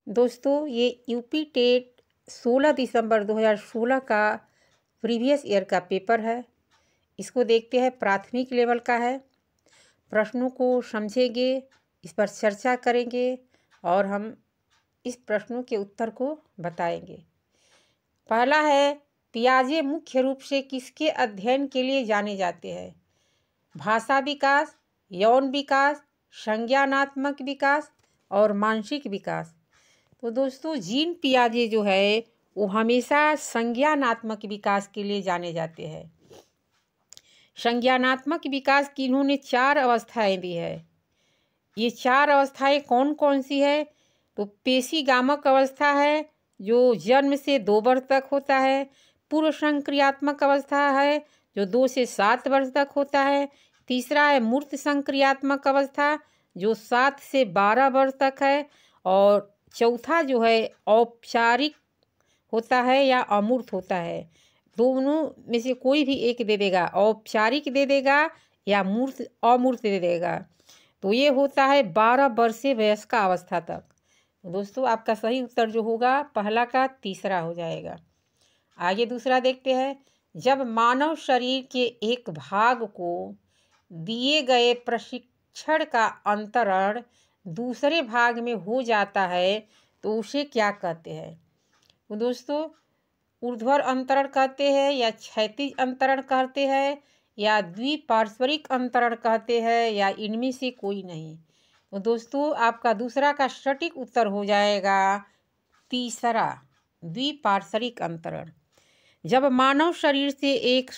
दोस्तों, ये UP TET 16 दिसंबर 2016 का प्रीवियस ईयर का पेपर है। इसको देखते हैं, प्राथमिक लेवल का है। प्रश्नों को समझेंगे, इस पर चर्चा करेंगे और हम इस प्रश्नों के उत्तर को बताएंगे। पहला है, पियाजे मुख्य रूप से किसके अध्ययन के लिए जाने जाते हैं? भाषा विकास, यौन विकास, संज्ञानात्मक विकास और मानसिक विकास। तो दोस्तों, जीन पियाजे जो है वो हमेशा संज्ञानात्मक विकास के लिए जाने जाते हैं। संज्ञानात्मक विकास की इन्होंने 4 अवस्थाएं दी है। ये 4 अवस्थाएं कौन कौन सी है? तो पेशीगामक अवस्था है जो जन्म से 2 वर्ष तक होता है। पूर्व संक्रियात्मक अवस्था है जो 2 से 7 वर्ष तक होता है। तीसरा है मूर्त संक्रियात्मक अवस्था जो 7 से 12 वर्ष तक है। और चौथा जो है औपचारिक होता है या अमूर्त होता है। दोनों में से कोई भी एक दे देगा, औपचारिक दे देगा या मूर्त अमूर्त दे देगा। तो ये होता है 12 वर्ष से वयस्क अवस्था तक। तो दोस्तों, आपका सही उत्तर जो होगा पहला का तीसरा हो जाएगा। आगे दूसरा देखते हैं। जब मानव शरीर के एक भाग को दिए गए प्रशिक्षण का अंतरण दूसरे भाग में हो जाता है तो उसे क्या कहते हैं? तो दोस्तों, ऊर्ध्वर अंतरण कहते हैं या क्षैतिज अंतरण कहते हैं या द्विपार्श्विक अंतरण कहते हैं या इनमें से कोई नहीं। तो दोस्तों, आपका दूसरा का सटीक उत्तर हो जाएगा तीसरा, द्विपार्श्विक अंतरण। जब मानव शरीर से एक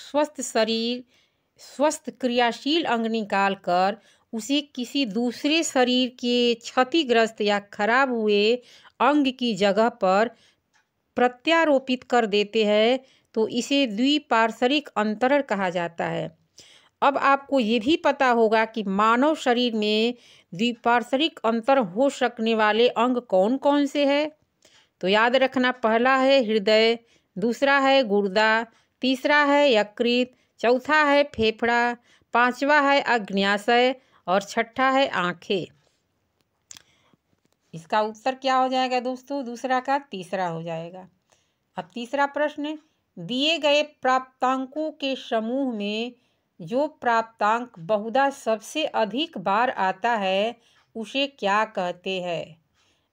स्वस्थ क्रियाशील अंग निकाल कर उसे किसी दूसरे शरीर के क्षतिग्रस्त या खराब हुए अंग की जगह पर प्रत्यारोपित कर देते हैं तो इसे द्विपार्श्विक अंतरण कहा जाता है। अब आपको ये भी पता होगा कि मानव शरीर में द्विपार्श्विक अंतर हो सकने वाले अंग कौन कौन से हैं। तो याद रखना, पहला है हृदय, दूसरा है गुर्दा, तीसरा है यकृत, चौथा है फेफड़ा, पांचवा है अग्न्याशय और छठा है आंखें। इसका उत्तर क्या हो जाएगा दोस्तों? दूसरा का तीसरा हो जाएगा। अब तीसरा प्रश्न, दिए गए प्राप्तांकों के समूह में जो प्राप्तांक बहुधा सबसे अधिक बार आता है उसे क्या कहते हैं?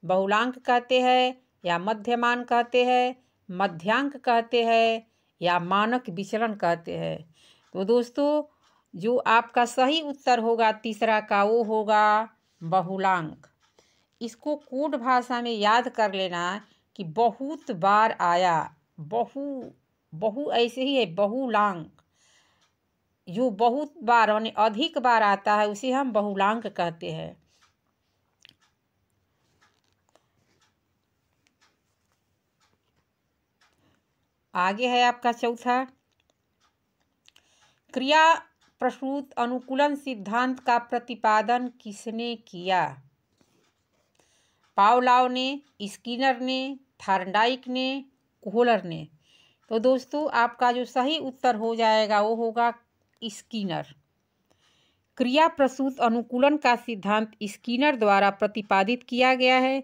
बहुलांक कहते हैं या मध्यमान कहते हैं, मध्यांक कहते हैं या मानक विचलन कहते हैं? तो दोस्तों, जो आपका सही उत्तर होगा तीसरा का वो होगा बहुलांक। इसको कोड भाषा में याद कर लेना कि बहुत बार आया, बहु ऐसे ही है, बहुलांक। जो बहुत बार यानी अधिक बार आता है उसे हम बहुलांक कहते हैं। आगे है आपका चौथा, क्रिया प्रसूत अनुकूलन सिद्धांत का प्रतिपादन किसने किया? पावलोव ने, स्किनर ने, थॉर्नडाइक ने, कोहलर ने। तो दोस्तों, आपका जो सही उत्तर हो जाएगा वो होगा स्किनर। क्रिया प्रसूत अनुकूलन का सिद्धांत स्किनर द्वारा प्रतिपादित किया गया है।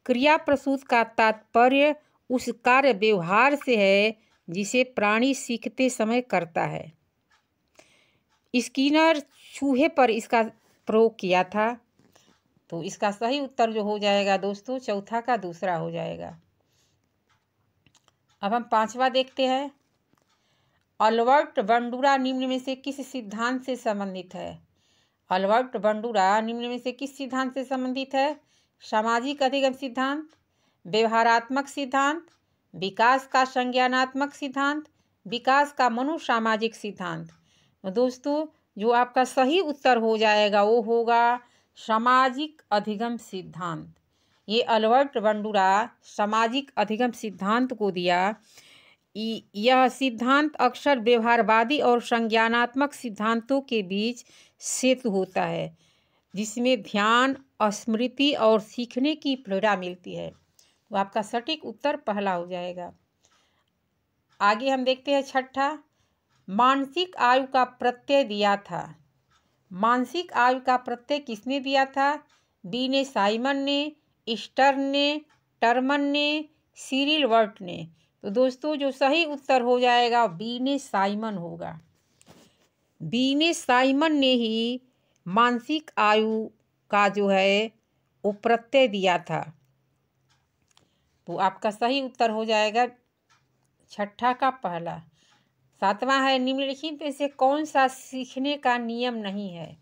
क्रिया प्रसूत का तात्पर्य उस कार्य व्यवहार से है जिसे प्राणी सीखते समय करता है। स्किनर चूहे पर इसका प्रयोग किया था। तो इसका सही उत्तर जो हो जाएगा दोस्तों चौथा का दूसरा हो जाएगा। अब हम पांचवा देखते हैं। अल्बर्ट बंडूरा निम्न में से किस सिद्धांत से संबंधित है? अल्बर्ट बंडूरा निम्न में से किस सिद्धांत से संबंधित है? सामाजिक अधिगम सिद्धांत, व्यवहारात्मक सिद्धांत, विकास का संज्ञानात्मक सिद्धांत, विकास का मनोसामाजिक सिद्धांत। तो दोस्तों, जो आपका सही उत्तर हो जाएगा वो होगा सामाजिक अधिगम सिद्धांत। ये अल्बर्ट बंडूरा सामाजिक अधिगम सिद्धांत को दिया। यह सिद्धांत अक्सर व्यवहारवादी और संज्ञानात्मक सिद्धांतों के बीच सेतु होता है जिसमें ध्यान, स्मृति और सीखने की प्रेरणा मिलती है। तो आपका सटीक उत्तर पहला हो जाएगा। आगे हम देखते हैं छठा, मानसिक आयु का प्रत्यय दिया था। मानसिक आयु का प्रत्यय किसने दिया था? बी ने, साइमन ने, स्टर्न ने, टर्मन ने, सिरिल वर्ट ने। तो दोस्तों जो सही उत्तर हो जाएगा बीने साइमन होगा। बीने साइमन ने ही मानसिक आयु का जो है वो प्रत्यय दिया था। तो आपका सही उत्तर हो जाएगा छठा का पहला। सातवां है, निम्नलिखित में से कौन सा सीखने का नियम नहीं है?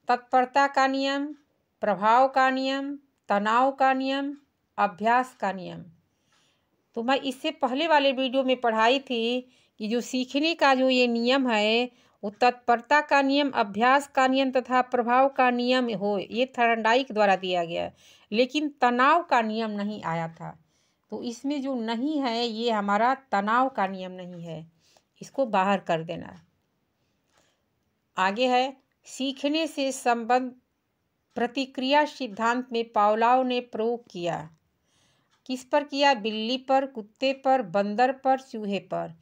तत्परता का नियम, प्रभाव का नियम, तनाव का नियम, अभ्यास का नियम। तो मैं इससे पहले वाले वीडियो में पढ़ाई थी कि जो सीखने का जो ये नियम है वो तत्परता का नियम, अभ्यास का नियम तथा प्रभाव का नियम हो, ये थॉर्नडाइक द्वारा दिया गया, लेकिन तनाव का नियम नहीं आया था। तो इसमें जो नहीं है ये हमारा तनाव का नियम नहीं है, इसको बाहर कर देना। आगे है, सीखने से संबंध प्रतिक्रिया सिद्धांत में पावलोव ने प्रयोग किया। किस पर किया? बिल्ली पर, कुत्ते पर, बंदर पर, चूहे पर।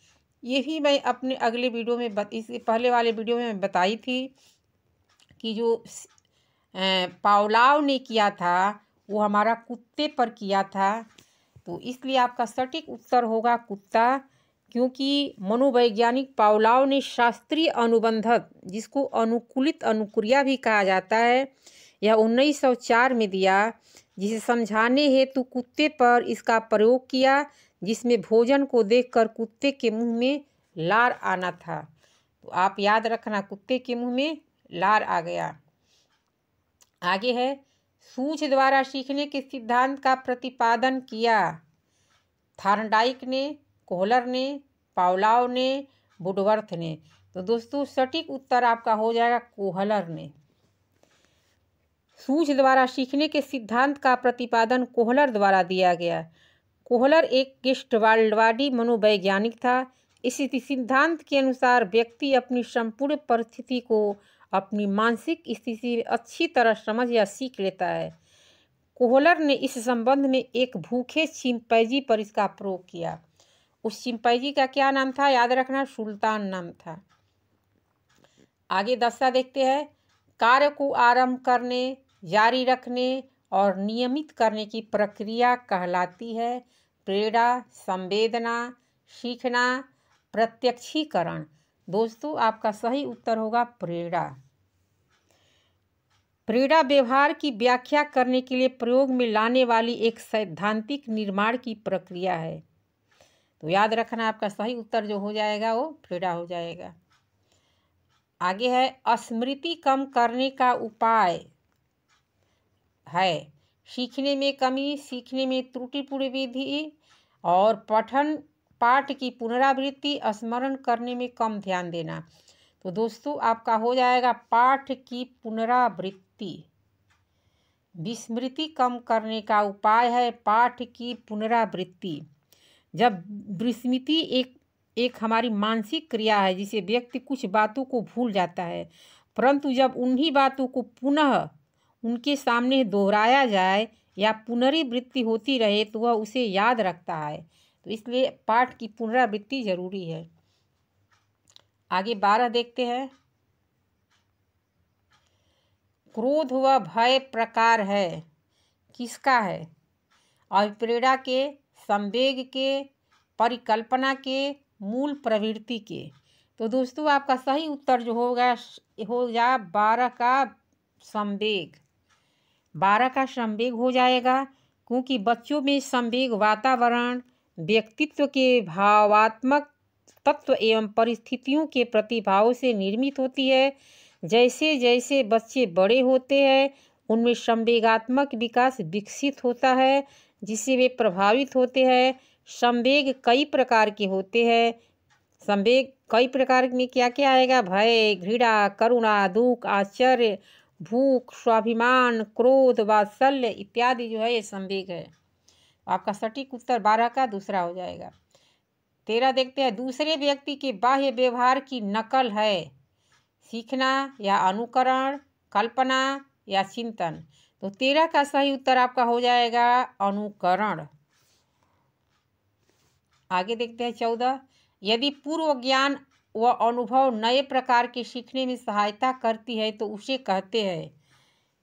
ये भी मैं अपने अगले वीडियो में इससे पहले वाले वीडियो में मैं बताई थी कि जो पावलोव ने किया था वो हमारा कुत्ते पर किया था। तो इसलिए आपका सटीक उत्तर होगा कुत्ता, क्योंकि मनोवैज्ञानिक पावलोव ने शास्त्रीय अनुबंधक, जिसको अनुकूलित अनुक्रिया भी कहा जाता है, यह 1904 में दिया, जिसे समझाने हेतु कुत्ते पर इसका प्रयोग किया, जिसमें भोजन को देखकर कुत्ते के मुंह में लार आना था। तो आप याद रखना, कुत्ते के मुंह में लार आ गया। आगे है, सूझ द्वारा सीखने के सिद्धांत का प्रतिपादन किया। थॉर्नडाइक ने, कोहलर ने, पावलोव ने, वुडवर्थ ने। तो दोस्तों सटीक उत्तर आपका हो जाएगा कोहलर ने। सूझ द्वारा सीखने के सिद्धांत का प्रतिपादन कोहलर द्वारा दिया गया। कोहलर एक गेस्टवाल्डवादी मनोवैज्ञानिक था। इस सिद्धांत के अनुसार व्यक्ति अपनी संपूर्ण परिस्थिति को अपनी मानसिक स्थिति में अच्छी तरह समझ या सीख लेता है। कोहलर ने इस संबंध में एक भूखे चिंपैंजी पर इसका प्रयोग किया। उस चिंपैंजी का क्या नाम था? याद रखना, सुल्तान नाम था। आगे 10वां देखते हैं, कार्य को आरंभ करने, जारी रखने और नियमित करने की प्रक्रिया कहलाती है प्रेरणा, संवेदना, सीखना, प्रत्यक्षीकरण। दोस्तों आपका सही उत्तर होगा प्रेरणा। प्रेरणा व्यवहार की व्याख्या करने के लिए प्रयोग में लाने वाली एक सैद्धांतिक निर्माण की प्रक्रिया है। तो याद रखना, आपका सही उत्तर जो हो जाएगा वो प्रेरणा हो जाएगा। आगे है, स्मृति कम करने का उपाय है सीखने में कमी, सीखने में त्रुटिपूर्ण विधि और पठन पाठ की पुनरावृत्ति, स्मरण करने में कम ध्यान देना। तो दोस्तों आपका हो जाएगा पाठ की पुनरावृत्ति। विस्मृति कम करने का उपाय है पाठ की पुनरावृत्ति। जब विस्मृति एक हमारी मानसिक क्रिया है जिसे व्यक्ति कुछ बातों को भूल जाता है, परंतु जब उन्हीं बातों को पुनः उनके सामने दोहराया जाए या पुनरावृत्ति होती रहे तो वह उसे याद रखता है। तो इसलिए पाठ की पुनरावृत्ति जरूरी है। आगे 12 देखते हैं, क्रोध व भय प्रकार है किसका है? अभिप्रेरणा के, संवेग के, परिकल्पना के, मूल प्रवृत्ति के। तो दोस्तों आपका सही उत्तर जो होगा 12 का संवेग। 12 का संवेग हो जाएगा, क्योंकि बच्चों में संवेग वातावरण, व्यक्तित्व के भावात्मक तत्व एवं परिस्थितियों के प्रतिभाव से निर्मित होती है। जैसे जैसे बच्चे बड़े होते हैं उनमें संवेगात्मक विकास विकसित होता है, जिससे वे प्रभावित होते हैं। संवेग कई प्रकार के होते हैं। संवेग कई प्रकार में क्या क्या आएगा? भय, घृणा, करुणा, दुख, आश्चर्य, भूख, स्वाभिमान, क्रोध, वात्सल्य इत्यादि जो है ये संवेग है। आपका सटीक उत्तर 12 का दूसरा हो जाएगा। 13 देखते हैं, दूसरे व्यक्ति के बाह्य व्यवहार की नकल है सीखना या अनुकरण, कल्पना या चिंतन। तो 13 का सही उत्तर आपका हो जाएगा अनुकरण। आगे देखते हैं 14, यदि पूर्व ज्ञान व अनुभव नए प्रकार के सीखने में सहायता करती है तो उसे कहते हैं,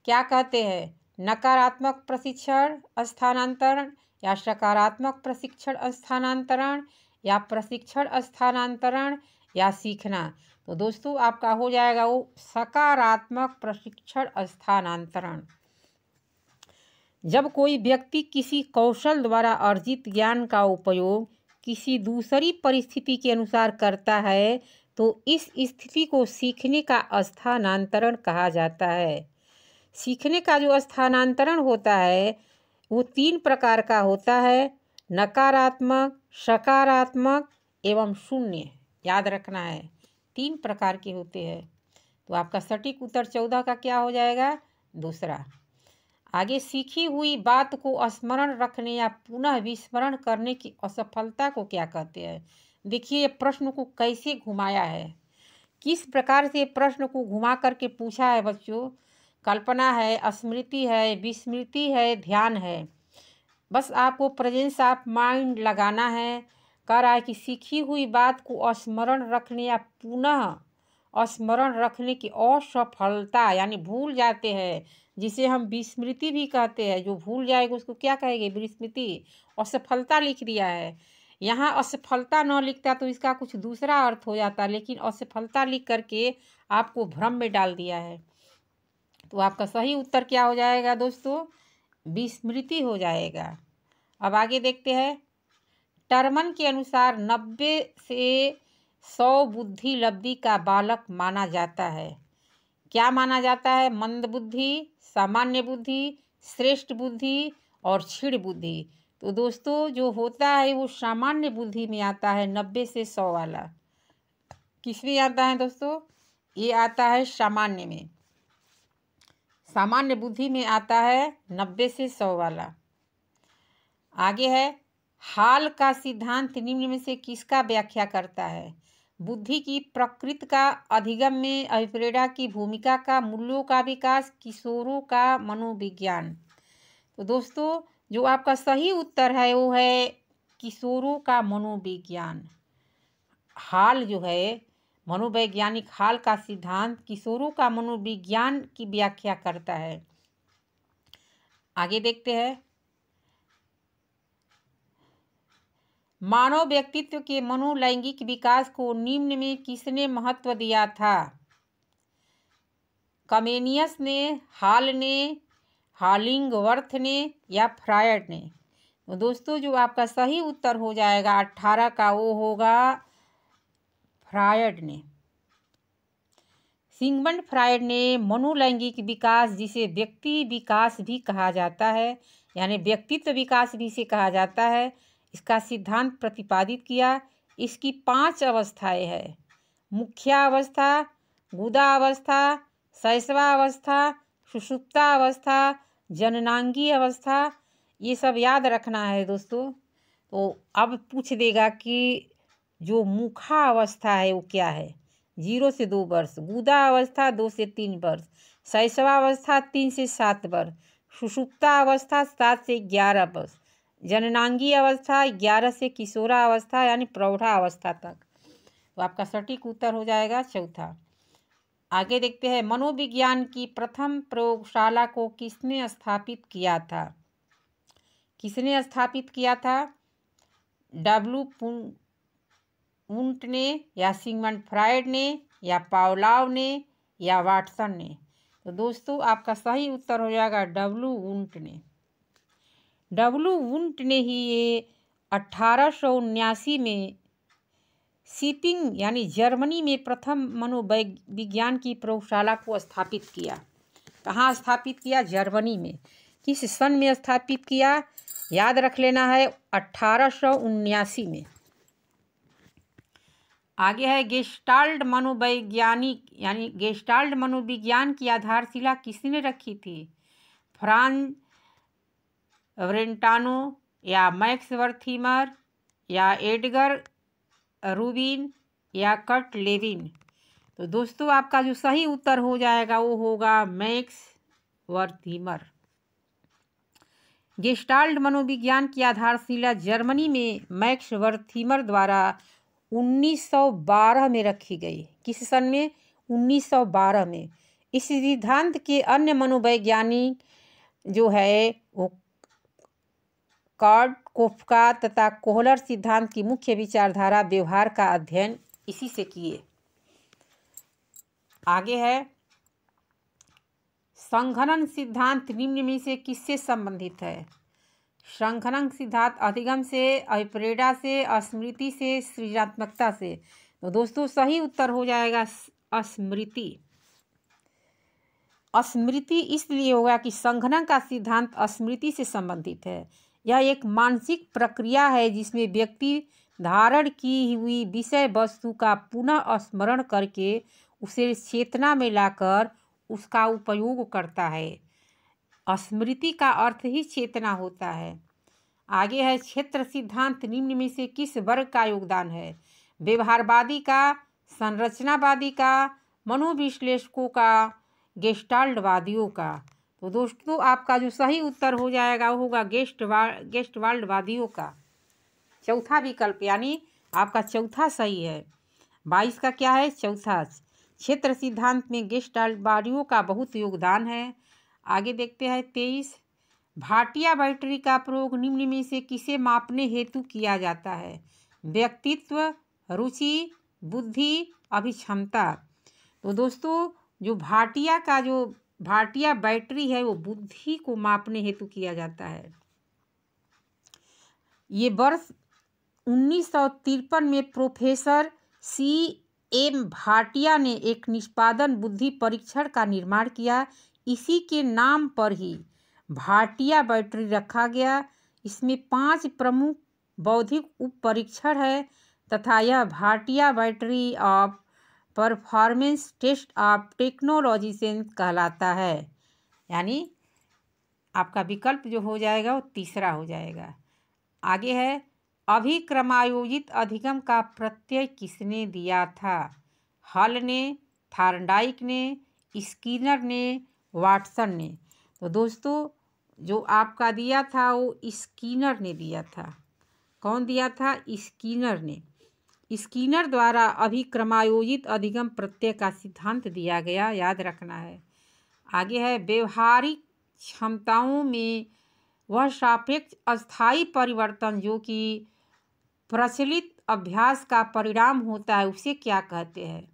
क्या कहते हैं? नकारात्मक प्रशिक्षण स्थानांतरण या सकारात्मक प्रशिक्षण स्थानांतरण या प्रशिक्षण स्थानांतरण या सीखना। तो दोस्तों आपका हो जाएगा वो सकारात्मक प्रशिक्षण स्थानांतरण। जब कोई व्यक्ति किसी कौशल द्वारा अर्जित ज्ञान का उपयोग किसी दूसरी परिस्थिति के अनुसार करता है तो इस स्थिति को सीखने का स्थानांतरण कहा जाता है। सीखने का जो स्थानांतरण होता है वो 3 प्रकार का होता है, नकारात्मक, सकारात्मक एवं शून्य। याद रखना है 3 प्रकार के होते हैं। तो आपका सटीक उत्तर 14 का क्या हो जाएगा? दूसरा। आगे, सीखी हुई बात को स्मरण रखने या पुनः विस्मरण करने की असफलता को क्या कहते हैं? देखिए ये प्रश्न को कैसे घुमाया है, किस प्रकार से प्रश्न को घुमा करके पूछा है बच्चों। कल्पना है, स्मृति है, विस्मृति है, ध्यान है। बस आपको प्रेजेंस ऑफ माइंड लगाना है। कह रहा है कि सीखी हुई बात को स्मरण रखने या पुनः स्मरण रखने की असफलता यानी भूल जाते हैं, जिसे हम विस्मृति भी कहते हैं। जो भूल जाएगा उसको क्या कहेंगे? विस्मृति। असफलता लिख दिया है यहाँ, असफलता न लिखता तो इसका कुछ दूसरा अर्थ हो जाता, लेकिन असफलता लिख करके आपको भ्रम में डाल दिया है। तो आपका सही उत्तर क्या हो जाएगा दोस्तों? विस्मृति हो जाएगा। अब आगे देखते हैं। टर्मन के अनुसार 90 से 100 बुद्धि लब्धि का बालक माना जाता है। क्या माना जाता है? मंद बुद्धि, सामान्य बुद्धि, श्रेष्ठ बुद्धि और क्षीण बुद्धि। तो दोस्तों जो होता है वो सामान्य बुद्धि में आता है, 90 से 100 वाला। किसमें आता है दोस्तों? ये आता है सामान्य में, सामान्य बुद्धि में आता है 90 से 100 वाला। आगे है, हाल का सिद्धांत निम्न में से किसका व्याख्या करता है? बुद्धि की प्रकृति का अधिगम में अभिप्रेरणा की भूमिका का, मूल्यों का विकास, किशोरों का मनोविज्ञान। तो दोस्तों जो आपका सही उत्तर है वो है किशोरों का मनोविज्ञान। हाल जो है, मनोवैज्ञानिक हाल का सिद्धांत किशोरों का मनोविज्ञान की व्याख्या करता है। आगे देखते हैं। मानव व्यक्तित्व के मनोलैंगिक विकास को निम्न में किसने महत्व दिया था? कमेनियस ने, हाल ने, हॉलिंगवर्थ ने या फ्रायड ने? तो दोस्तों जो आपका सही उत्तर हो जाएगा 18 का वो होगा फ्रायड ने। सिगमंड फ्रायड ने मनोलैंगिक विकास, जिसे व्यक्ति विकास भी कहा जाता है, यानी व्यक्तित्व विकास भी इसे कहा जाता है, इसका सिद्धांत प्रतिपादित किया। इसकी 5 अवस्थाएं हैं। मुख्यावस्था, गुदावस्था, शैशवावस्था, सुषुप्तावस्था, जननांगी अवस्था। ये सब याद रखना है दोस्तों। तो अब पूछ देगा कि जो मुखावस्था है वो क्या है? 0 से 2 वर्ष, गुदा अवस्था 2 से 3 वर्ष, शैशवावस्था 3 से 7 वर्ष, सुषुप्ता अवस्था 7 से 11 वर्ष, जननांगी अवस्था 11 से किशोरावस्था यानी प्रौढ़ावस्था तक। तो आपका सटीक उत्तर हो जाएगा चौथा। आगे देखते हैं। मनोविज्ञान की प्रथम प्रयोगशाला को किसने स्थापित किया था? किसने स्थापित किया था? डब्ल्यू वुंट ने या सिगमंड फ्रायड ने या पावलोव ने या वाटसन ने? तो दोस्तों आपका सही उत्तर हो जाएगा डब्ल्यू वुंट ने। डब्ल्यू वुंट ने ही ये 1879 में सीपिंग यानी जर्मनी में प्रथम मनोविज्ञान की प्रयोगशाला को स्थापित किया। कहाँ स्थापित किया? जर्मनी में। किस सन में स्थापित किया? याद रख लेना है 1879 में। आगे है गेस्टाल्ट मनोवैज्ञानिक यानी गेस्टाल्ट मनोविज्ञान की आधारशिला किसने रखी थी? फ्रांज ब्रेंटानो या मैक्स वर्थीमर या एडगर रूबिन या कर्ट लेविन? तो दोस्तों आपका जो सही उत्तर हो जाएगा वो होगा मैक्स वर्थीमर। गेस्टाल्ट मनोविज्ञान की आधारशिला जर्मनी में मैक्स वर्थीमर द्वारा 1912 में रखी गई। किस सन में? 1912 में। इस सिद्धांत के अन्य मनोवैज्ञानिक जो है वो कार्ल कोफका तथा कोहलर सिद्धांत की मुख्य विचारधारा व्यवहार का अध्ययन इसी से किए। आगे है संघनन सिद्धांत निम्न में से किससे संबंधित है? संघनन सिद्धांत अधिगम से, अभिप्रेरणा से, स्मृति से, सृजनात्मकता से। तो दोस्तों सही उत्तर हो जाएगा स्मृति। स्मृति इसलिए होगा कि संघनन का सिद्धांत स्मृति से संबंधित है। यह एक मानसिक प्रक्रिया है जिसमें व्यक्ति धारण की हुई विषय वस्तु का पुनः स्मरण करके उसे चेतना में लाकर उसका उपयोग करता है। स्मृति का अर्थ ही चेतना होता है। आगे है क्षेत्र सिद्धांत निम्न में से किस वर्ग का योगदान है? व्यवहारवादी का, संरचनावादी का, मनोविश्लेषकों का, गेस्टाल्टवादियों का। तो दोस्तों आपका जो सही उत्तर हो जाएगा वो होगा गेस्टाल्टवादियों का, चौथा विकल्प, यानी आपका चौथा सही है। 22 का क्या है? चौथा। क्षेत्र सिद्धांत में गेस्टाल्टवादियों का बहुत योगदान है। आगे देखते हैं 23। भाटिया बैटरी का प्रयोग निम्न में से किसे मापने हेतु किया जाता है? व्यक्तित्व, रुचि, बुद्धि, अभिक्षमता। तो दोस्तों जो भाटिया बैटरी है वो बुद्धि को मापने हेतु किया जाता है। ये वर्ष 1953 में प्रोफेसर C.M. भाटिया ने एक निष्पादन बुद्धि परीक्षण का निर्माण किया। इसी के नाम पर ही भाटिया बैटरी रखा गया। इसमें 5 प्रमुख बौद्धिक उप परीक्षण है तथा यह Bhatia battery of performance test of technology से कहलाता है। यानी आपका विकल्प जो हो जाएगा वो तीसरा हो जाएगा। आगे है अभिक्रमायोजित अधिगम का प्रत्यय किसने दिया था? हल ने, थार्नडाइक ने, स्किनर ने, वाटसन ने। तो दोस्तों जो आपका दिया था वो स्किनर ने दिया था। कौन दिया था? स्किनर ने। स्किनर द्वारा अभिक्रमायोजित अधिगम प्रत्यय का सिद्धांत दिया गया, याद रखना है। आगे है व्यवहारिक क्षमताओं में वह सापेक्ष अस्थायी परिवर्तन जो कि प्रचलित अभ्यास का परिणाम होता है उसे क्या कहते हैं?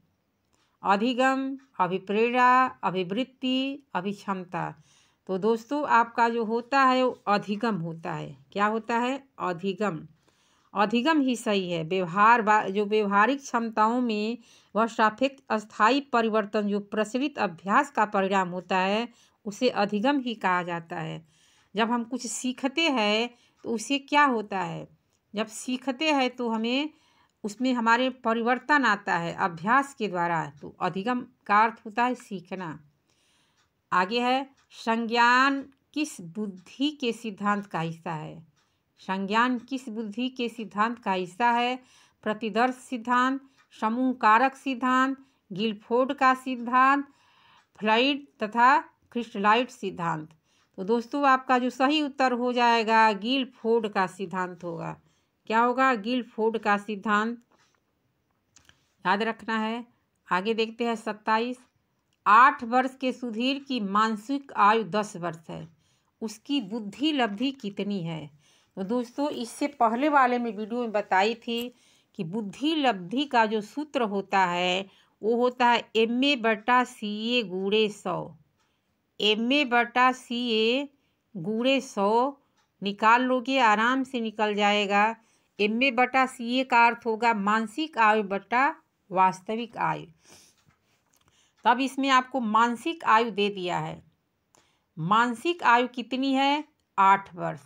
अधिगम, अभिप्रेरणा, अभिवृत्ति, अभिक्षमता। तो दोस्तों आपका जो होता है वो अधिगम होता है। क्या होता है? अधिगम। अधिगम ही सही है। जो व्यवहारिक क्षमताओं में वह सापेक्ष अस्थायी परिवर्तन जो प्रचलित अभ्यास का परिणाम होता है उसे अधिगम ही कहा जाता है। जब हम कुछ सीखते हैं तो उसे क्या होता है? जब सीखते हैं तो हमें उसमें हमारे परिवर्तन आता है अभ्यास के द्वारा, तो अधिगम का अर्थ होता है सीखना। आगे है संज्ञान किस बुद्धि के सिद्धांत का हिस्सा है? संज्ञान किस बुद्धि के सिद्धांत का हिस्सा है? प्रतिदर्श सिद्धांत, समूह कारक सिद्धांत, गिलफोर्ड का सिद्धांत, फ्लॉयड तथा क्रिस्टलाइट सिद्धांत। तो दोस्तों आपका जो सही उत्तर हो जाएगा गिलफोर्ड का सिद्धांत होगा। क्या होगा? गिलफोर्ड का सिद्धांत, याद रखना है। आगे देखते हैं 27। 8 वर्ष के सुधीर की मानसिक आयु 10 वर्ष है, उसकी बुद्धि लब्धि कितनी है? तो दोस्तों इससे पहले वाले में वीडियो में बताई थी कि बुद्धि लब्धि का जो सूत्र होता है वो होता है MA/CA × 100। MA/CA × 100 निकाल लोगे, आराम से निकल जाएगा। MA/CA का अर्थ होगा मानसिक आयु बटा वास्तविक आयु। तब इसमें आपको मानसिक आयु दे दिया है। मानसिक आयु कितनी है? 8 वर्ष।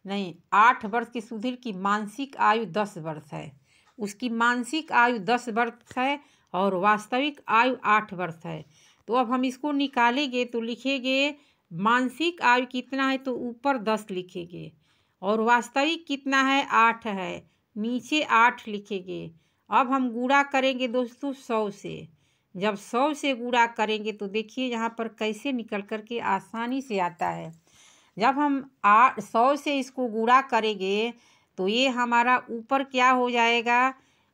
नहीं, 8 वर्ष के सुधीर की मानसिक आयु 10 वर्ष है। उसकी मानसिक आयु 10 वर्ष है और वास्तविक आयु 8 वर्ष है। तो अब हम इसको निकालेंगे तो लिखेंगे मानसिक आयु कितना है तो ऊपर 10 लिखेंगे और वास्तविक कितना है? 8 है, नीचे 8 लिखेंगे। अब हम गुणा करेंगे दोस्तों 100 से। जब 100 से गुणा करेंगे तो देखिए यहाँ पर कैसे निकल कर के आसानी से आता है। जब हम 100 से इसको गुणा करेंगे तो ये हमारा ऊपर क्या हो जाएगा?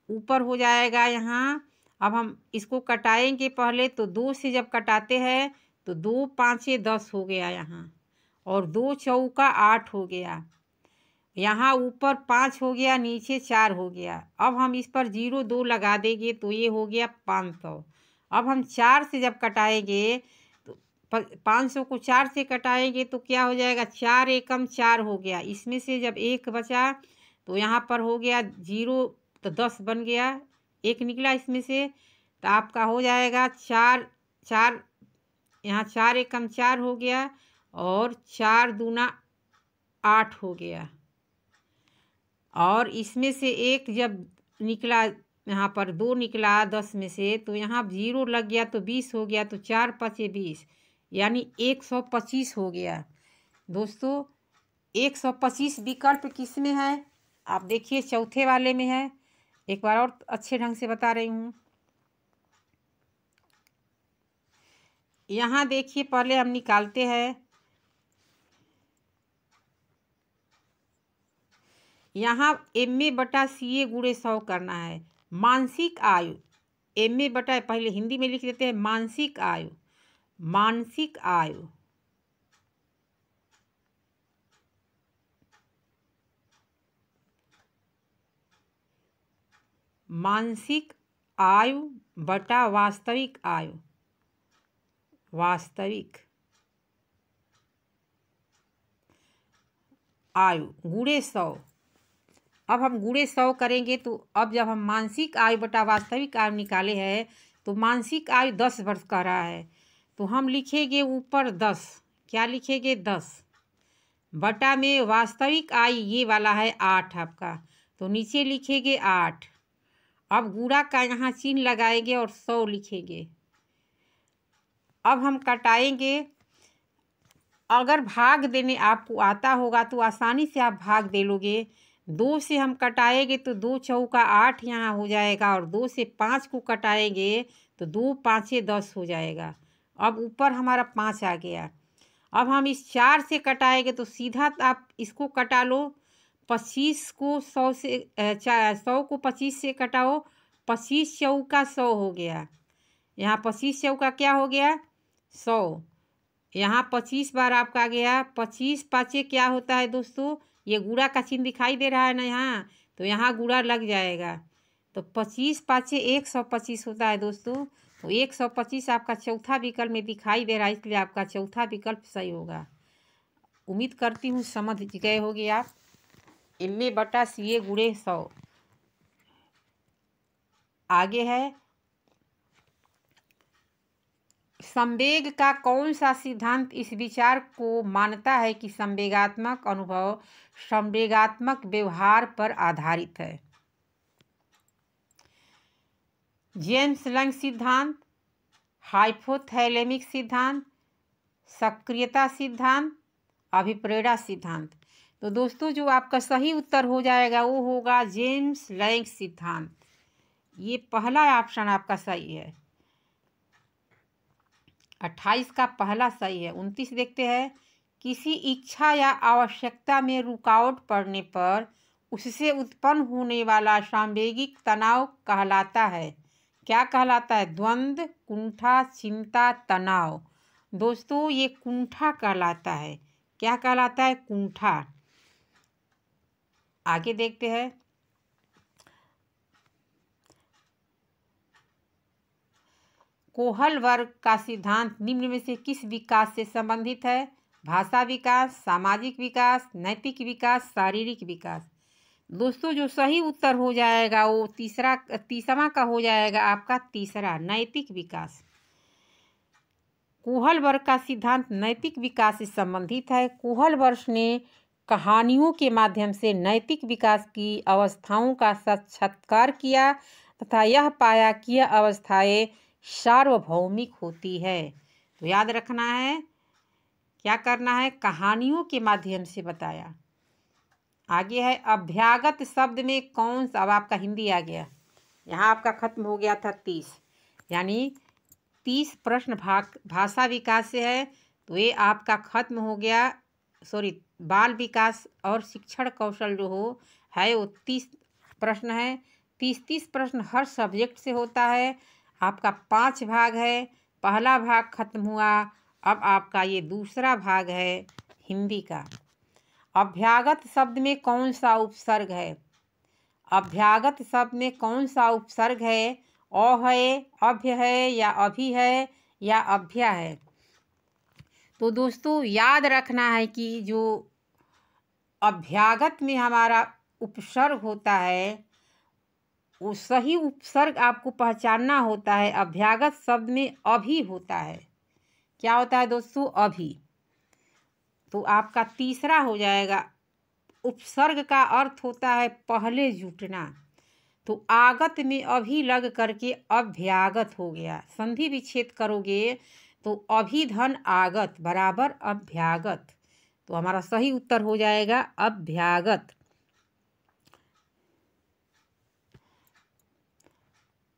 ऊपर हो जाएगा यहाँ। अब हम इसको कटाएंगे पहले, तो 2 से जब कटाते हैं तो 2 5 10 हो गया यहाँ, और 2 चौका 8 हो गया। यहाँ ऊपर 5 हो गया, नीचे 4 हो गया। अब हम इस पर 0 2 लगा देंगे तो ये हो गया 500। अब हम 4 से जब कटाएंगे तो 500 को 4 से कटाएंगे तो क्या हो जाएगा, 4 एकम 4 हो गया। इसमें से जब 1 बचा तो यहाँ पर हो गया 0, तो 10 बन गया, 1 निकला इसमें से, तो आपका हो जाएगा 4 4, यहाँ 4 एकम 4 हो गया, और 4 दूना 8 हो गया। और इसमें से 1 जब निकला, यहाँ पर 2 निकला 10 में से, तो यहाँ 0 लग गया तो 20 हो गया, तो 4 5 20, यानी 125 हो गया। दोस्तों 125 विकल्प किस में है, आप देखिए चौथे वाले में है। एक बार और अच्छे ढंग से बता रही हूँ। यहाँ देखिए, पहले हम निकालते हैं। यहाँ MA/CA गुणे 100 करना है। मानसिक आयु MA/, पहले हिंदी में लिख देते हैं, मानसिक आयु, मानसिक आयु, मानसिक आयु बटा वास्तविक आयु, वास्तविक आयु गुणे 100। अब हम गुणे 100 करेंगे तो अब जब हम मानसिक आयु बटा वास्तविक आयु निकाले हैं तो मानसिक आयु 10 वर्ष का रहा है, तो हम लिखेंगे ऊपर 10, क्या लिखेंगे 10, बटा में वास्तविक आयु ये वाला है 8 आपका, तो नीचे लिखेंगे 8। अब गुणा का यहाँ चिन्ह लगाएंगे और 100 लिखेंगे। अब हम कटाएंगे। अगर भाग देने आपको आता होगा तो आसानी से आप भाग दे लोगे। 2 से हम कटाएंगे तो 2 चौका 8 यहाँ हो जाएगा, और 2 से 5 को कटाएंगे तो 2 5 10 हो जाएगा। अब ऊपर हमारा 5 आ गया। अब हम इस 4 से कटाएंगे तो सीधा आप इसको कटा लो। 25 को 100 से 100 को 25 से कटाओ, 25 चौका 100 हो गया। यहाँ 25 चौका क्या हो गया, 100। यहाँ 25 बार आपका आ गया। 25 पाँचे क्या होता है दोस्तों, ये गुणा का चिन्ह दिखाई दे रहा है ना यहाँ, तो यहाँ गुणा लग जाएगा। तो 25 पाँचे 125 होता है दोस्तों। तो 125 आपका चौथा विकल्प में दिखाई दे रहा है, इसलिए आपका चौथा विकल्प सही होगा। उम्मीद करती हूँ समझ गए होगे आप। MA/CA गुणे 100। आगे है, संवेग का कौन सा सिद्धांत इस विचार को मानता है कि संवेगात्मक अनुभव संवेगात्मक व्यवहार पर आधारित है। जेम्स लंग सिद्धांत, हाइपोथैलेमिक सिद्धांत, सक्रियता सिद्धांत, अभिप्रेरणा सिद्धांत। तो दोस्तों जो आपका सही उत्तर हो जाएगा वो होगा जेम्स लंग सिद्धांत। ये पहला ऑप्शन आपका सही है। 28 का पहला सही है। 29 देखते हैं। किसी इच्छा या आवश्यकता में रुकावट पड़ने पर उससे उत्पन्न होने वाला सांवेगिक तनाव कहलाता है, क्या कहलाता है, द्वंद्व, कुंठा, चिंता, तनाव। दोस्तों ये कुंठा कहलाता है। क्या कहलाता है, कुंठा। आगे देखते हैं। कोहल वर्ग का सिद्धांत निम्न में से किस विकास से संबंधित है। भाषा विकास, सामाजिक विकास, नैतिक विकास, शारीरिक विकास। दोस्तों जो सही उत्तर हो जाएगा वो तीसरा का हो जाएगा आपका तीसरा, नैतिक विकास। कोहल वर्ग का सिद्धांत नैतिक विकास से संबंधित है। कोहल वर्ग ने कहानियों के माध्यम से नैतिक विकास की अवस्थाओं का साक्षात्कार किया तथा यह पाया कि यह अवस्थाएं सार्वभौमिक होती है। तो याद रखना है, क्या करना है, कहानियों के माध्यम से बताया। आगे है अभ्यागत शब्द में कौन सा, अब आपका हिंदी आ गया। यहाँ आपका खत्म हो गया था 30, यानी 30 प्रश्न भाषा विकास से है, तो ये आपका खत्म हो गया। बाल विकास और शिक्षण कौशल जो हो है वो 30 प्रश्न है। 30 प्रश्न हर सब्जेक्ट से होता है। आपका 5 भाग है। पहला भाग खत्म हुआ, अब आपका ये दूसरा भाग है हिंदी का। अभ्यागत शब्द में कौन सा उपसर्ग है? अभ्यागत शब्द में कौन सा उपसर्ग है? अ है, अभ्य है, या अभी है, या अभ्या है? तो दोस्तों याद रखना है कि जो अभ्यागत में हमारा उपसर्ग होता है वो सही उपसर्ग आपको पहचानना होता है। अभ्यागत शब्द में अभी होता है। क्या होता है दोस्तों? अभी। तो आपका तीसरा हो जाएगा। उपसर्ग का अर्थ होता है पहले जुटना। तो आगत में अभी लग करके अभ्यागत हो गया। संधि विच्छेद करोगे तो अभिधन आगत बराबर अभ्यागत। तो हमारा सही उत्तर हो जाएगा अभ्यागत।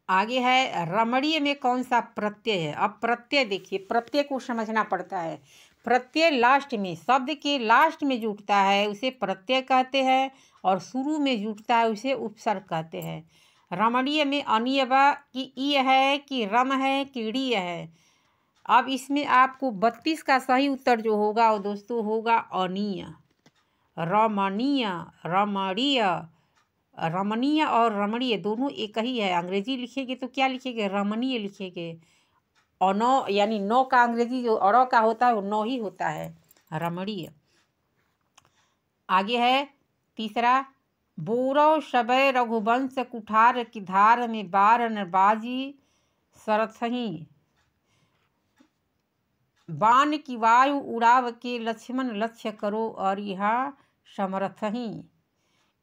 आगे है रमणीय में कौन सा प्रत्यय है? अब प्रत्यय देखिए, प्रत्यय को समझना पड़ता है। प्रत्यय लास्ट में, शब्द के लास्ट में जुटता है उसे प्रत्यय कहते हैं, और शुरू में जुटता है उसे उपसर्ग कहते हैं। रमणीय में अनीय कि ई है कि रम है कि ड़ी है। अब इसमें आपको 32 का सही उत्तर जो होगा वो दोस्तों होगा अनीय। रमणीय, रमणीय, रमणीय और रमणीय दोनों एक ही है। अंग्रेजी लिखेंगे तो क्या लिखेंगे? रमणीय लिखेंगे। और नौ यानी नौ का अंग्रेजी जो अड़ का होता है वो नौ ही होता है, रमणीय। आगे है तीसरा। बोरव सबय रघुवंश कुठार की धार में बार नरबाजी सरथही। बाण की वायु उड़ाव के लक्ष्मण लक्ष्य करो और यह समर्थही।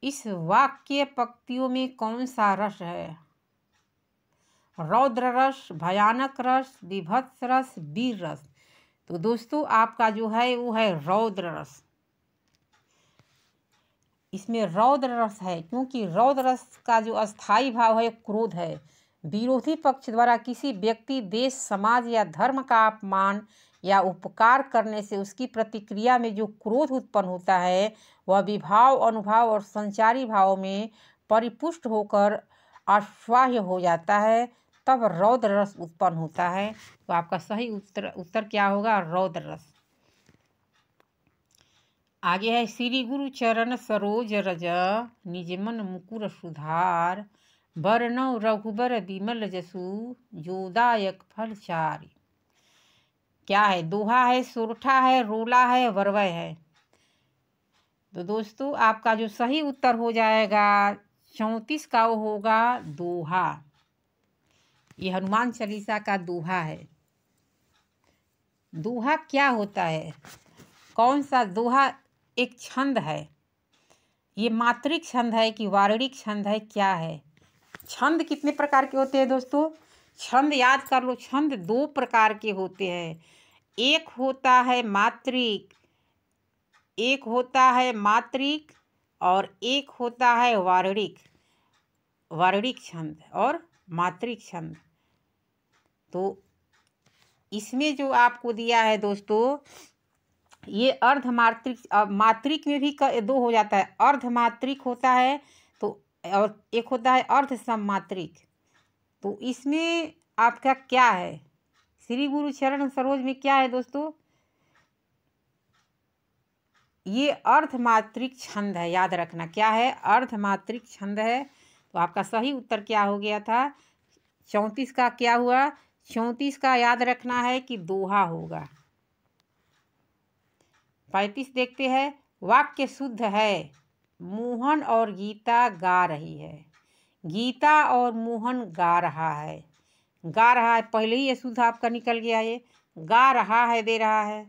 इस वाक्य पंक्तियों में कौन सा रस है? रौद्र रस, भयानक रस, विभत्स रस, वीर रस। तो दोस्तों आपका जो है वो है रौद्र रस। इसमें रौद्र रस है क्योंकि रौद्र रस का जो अस्थाई भाव है क्रोध है। विरोधी पक्ष द्वारा किसी व्यक्ति, देश, समाज या धर्म का अपमान या उपकार करने से उसकी प्रतिक्रिया में जो क्रोध उत्पन्न होता है वह विभाव, अनुभाव और संचारी भाव में परिपुष्ट होकर आश्वाह्य हो जाता है, तब रौद्र रस उत्पन्न होता है। तो आपका सही उत्तर क्या होगा? रौद्र रस। आगे है श्री गुरु चरण सरोज रज निजमन मुकुर सुधार बरनौ रघुबर विमल जसु जोदायक फल चारि। क्या है? दोहा है, सोरठा है, रोला है, वरवय है। तो दोस्तों आपका जो सही उत्तर हो जाएगा 34 का वो होगा दोहा। ये हनुमान चालीसा का दोहा है। दोहा क्या होता है? कौन सा दोहा? एक छंद है। ये मात्रिक छंद है कि वार्णिक छंद है, क्या है? छंद कितने प्रकार के होते हैं दोस्तों? छंद याद कर लो। छंद 2 प्रकार के होते हैं। एक होता है मात्रिक, एक होता है मात्रिक और एक होता है वार्णिक। वार्णिक छंद और मात्रिक छंद। तो इसमें जो आपको दिया है दोस्तों ये अर्धमात्रिक, मात्रिक में भी 2 हो जाता है। अर्धमात्रिक होता है तो, और एक होता है अर्ध सममात्रिक। तो इसमें आपका क्या है? श्री गुरु चरण सरोज में क्या है दोस्तों? ये अर्धमात्रिक छंद है, याद रखना। क्या है? अर्धमात्रिक छंद है। तो आपका सही उत्तर क्या हो गया था? 34 का क्या हुआ? 34 का याद रखना है कि दोहा होगा। 35 देखते हैं। वाक्य शुद्ध है, मोहन और गीता गा रही है। गीता और मोहन गा रहा है। गा रहा है, पहले ही ये शुद्ध आपका निकल गया। ये गा रहा है दे रहा है।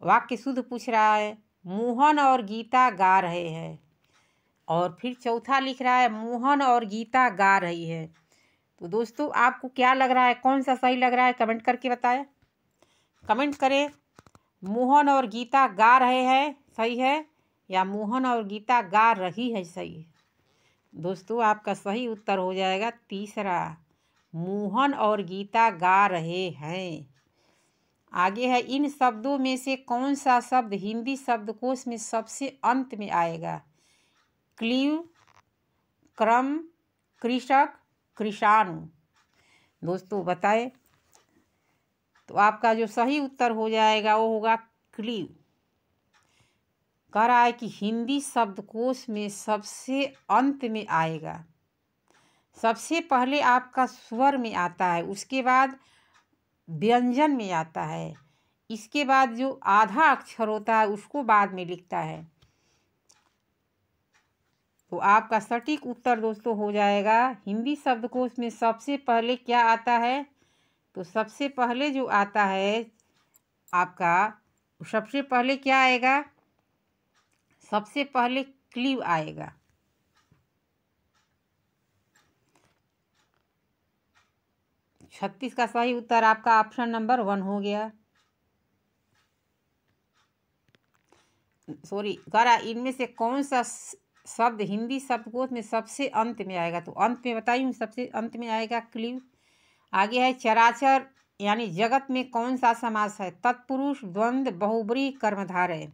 वाक्य शुद्ध पूछ रहा है, मोहन और गीता गा रहे हैं। और फिर चौथा लिख रहा है मोहन और गीता गा रही है। तो दोस्तों आपको क्या लग रहा है? कौन सा सही लग रहा है? कमेंट करके बताएं। कमेंट करें। मोहन और गीता गा रहे हैं सही है या मोहन और गीता गा रही है सही है? दोस्तों आपका सही उत्तर हो जाएगा तीसरा, मोहन और गीता गा रहे हैं। आगे है इन शब्दों में से कौन सा शब्द हिंदी शब्दकोश में सबसे अंत में आएगा? क्लीव, क्रम, कृषक, कृषाणु। दोस्तों बताएं। तो आपका जो सही उत्तर हो जाएगा वो होगा क्लीव। कह रहा है कि हिंदी शब्दकोश में सबसे अंत में आएगा। सबसे पहले आपका स्वर में आता है, उसके बाद व्यंजन में आता है, इसके बाद जो आधा अक्षर होता है उसको बाद में लिखता है। तो आपका सटीक उत्तर दोस्तों हो जाएगा हिंदी शब्दकोश में सबसे पहले क्या आता है। तो सबसे पहले जो आता है आपका, सबसे पहले क्या आएगा, सबसे पहले क्लीव आएगा। छत्तीस का सही उत्तर आपका ऑप्शन नंबर 1 हो गया। सॉरी, करा इनमें से कौन सा शब्द हिंदी शब्दकोश में सबसे अंत में आएगा। तो अंत में बताई हूँ, सबसे अंत में आएगा क्लीव। आगे है चराचर यानी जगत में कौन सा समास है। तत्पुरुष, द्वंद्व, बहुब्रीहि, कर्मधारय।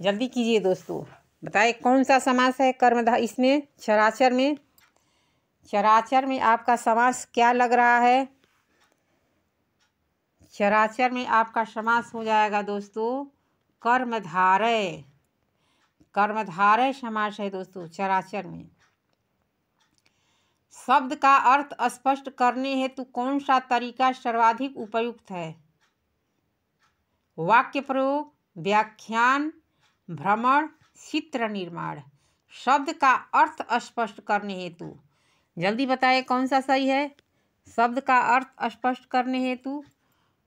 जल्दी कीजिए दोस्तों, बताइए कौन सा समास है कर्मधार इसमें चराचर में। चराचर में आपका समास क्या लग रहा है। चराचर में आपका समास हो जाएगा दोस्तों कर्मधारय। कर्मधारय समास है दोस्तों चराचर में। शब्द का अर्थ स्पष्ट करने हेतु कौन सा तरीका सर्वाधिक उपयुक्त है। वाक्य प्रयोग, व्याख्यान, भ्रमण, चित्र निर्माण। शब्द का अर्थ स्पष्ट करने हेतु, जल्दी बताइए कौन सा सही है। शब्द का अर्थ स्पष्ट करने हेतु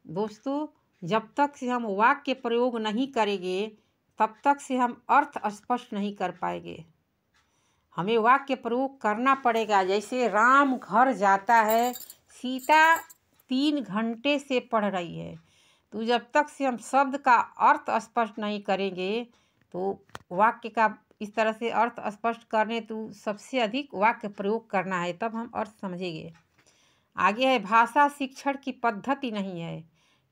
दोस्तों जब तक से हम वाक्य प्रयोग नहीं करेंगे तब तक से हम अर्थ स्पष्ट नहीं कर पाएंगे। हमें वाक्य प्रयोग करना पड़ेगा। जैसे राम घर जाता है, सीता 3 घंटे से पढ़ रही है। तो जब तक से हम शब्द का अर्थ स्पष्ट नहीं करेंगे तो वाक्य का इस तरह से अर्थ स्पष्ट करने तो सबसे अधिक वाक्य प्रयोग करना है, तब हम अर्थ समझेंगे। आगे है भाषा शिक्षण की पद्धति नहीं है।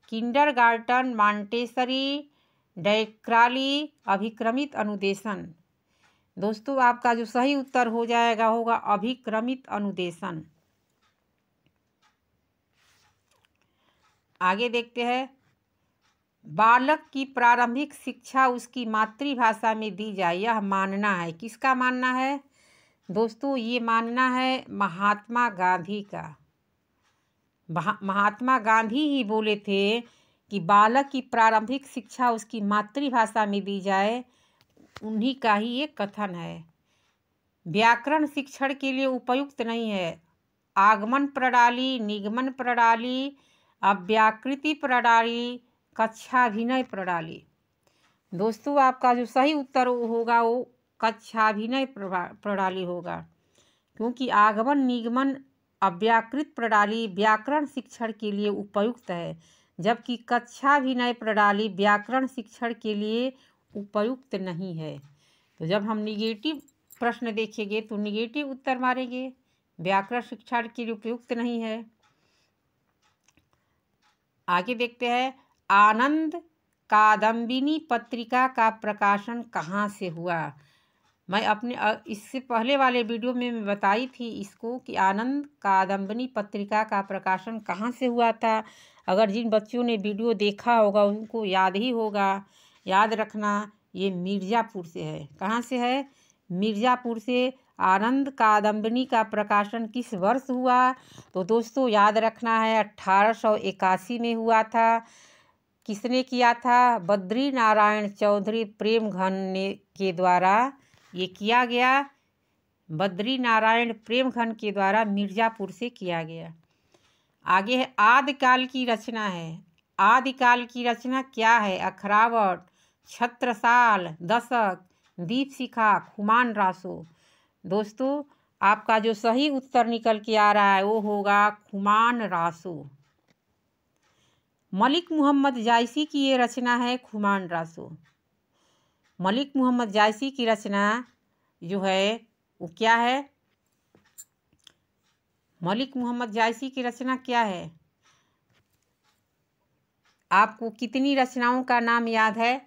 किंडरगार्टन, मॉन्टेसरी, डैक्राली, अभिक्रमित अनुदेशन। दोस्तों आपका जो सही उत्तर हो जाएगा होगा अभिक्रमित अनुदेशन। आगे देखते हैं, बालक की प्रारंभिक शिक्षा उसकी मातृभाषा में दी जाए, यह मानना है। किसका मानना है दोस्तों। ये मानना है महात्मा गांधी का। महात्मा गांधी ही बोले थे कि बालक की प्रारंभिक शिक्षा उसकी मातृभाषा में दी जाए, उन्हीं का ही ये कथन है। व्याकरण शिक्षण के लिए उपयुक्त नहीं है। आगमन प्रणाली, निगमन प्रणाली, अव्याकृति प्रणाली, कक्षाभिनय प्रणाली। दोस्तों आपका जो सही उत्तर होगा वो कक्षाभिनय प्रणाली होगा, क्योंकि आगमन, निगमन, अव्याकृत प्रणाली व्याकरण शिक्षण के लिए उपयुक्त है, जबकि कक्षाभिनय प्रणाली व्याकरण शिक्षण के लिए उपयुक्त नहीं है। तो जब हम निगेटिव प्रश्न देखेंगे तो निगेटिव उत्तर मारेंगे, व्याकरण शिक्षण के लिए उपयुक्त नहीं है। आगे देखते हैं, आनंद कादम्बिनी पत्रिका का प्रकाशन कहाँ से हुआ। मैं अपने इससे पहले वाले वीडियो में मैं बताई थी इसको कि आनंद कादम्बिनी पत्रिका का प्रकाशन कहाँ से हुआ था। अगर जिन बच्चों ने वीडियो देखा होगा उनको याद ही होगा। याद रखना, ये मिर्ज़ापुर से है। कहाँ से है, मिर्ज़ापुर से। आनंद कादम्बिनी का प्रकाशन किस वर्ष हुआ, तो दोस्तों याद रखना है 1881 में हुआ था। किसने किया था, बद्री नारायण चौधरी प्रेमघन ने के द्वारा ये किया गया। बद्री नारायण प्रेमघन के द्वारा मिर्ज़ापुर से किया गया। आगे है आदिकाल की रचना है। आदिकाल की रचना क्या है। अखरावट, छत्रसाल, दशक, दीपशिखा, खुमान रासो। दोस्तों आपका जो सही उत्तर निकल के आ रहा है वो होगा खुमान रासो। मलिक मोहम्मद जायसी की ये रचना है खुमान रासो। मलिक मोहम्मद जायसी की रचना जो है वो क्या है। मलिक मोहम्मद जायसी की रचना क्या है। आपको कितनी रचनाओं का नाम याद है।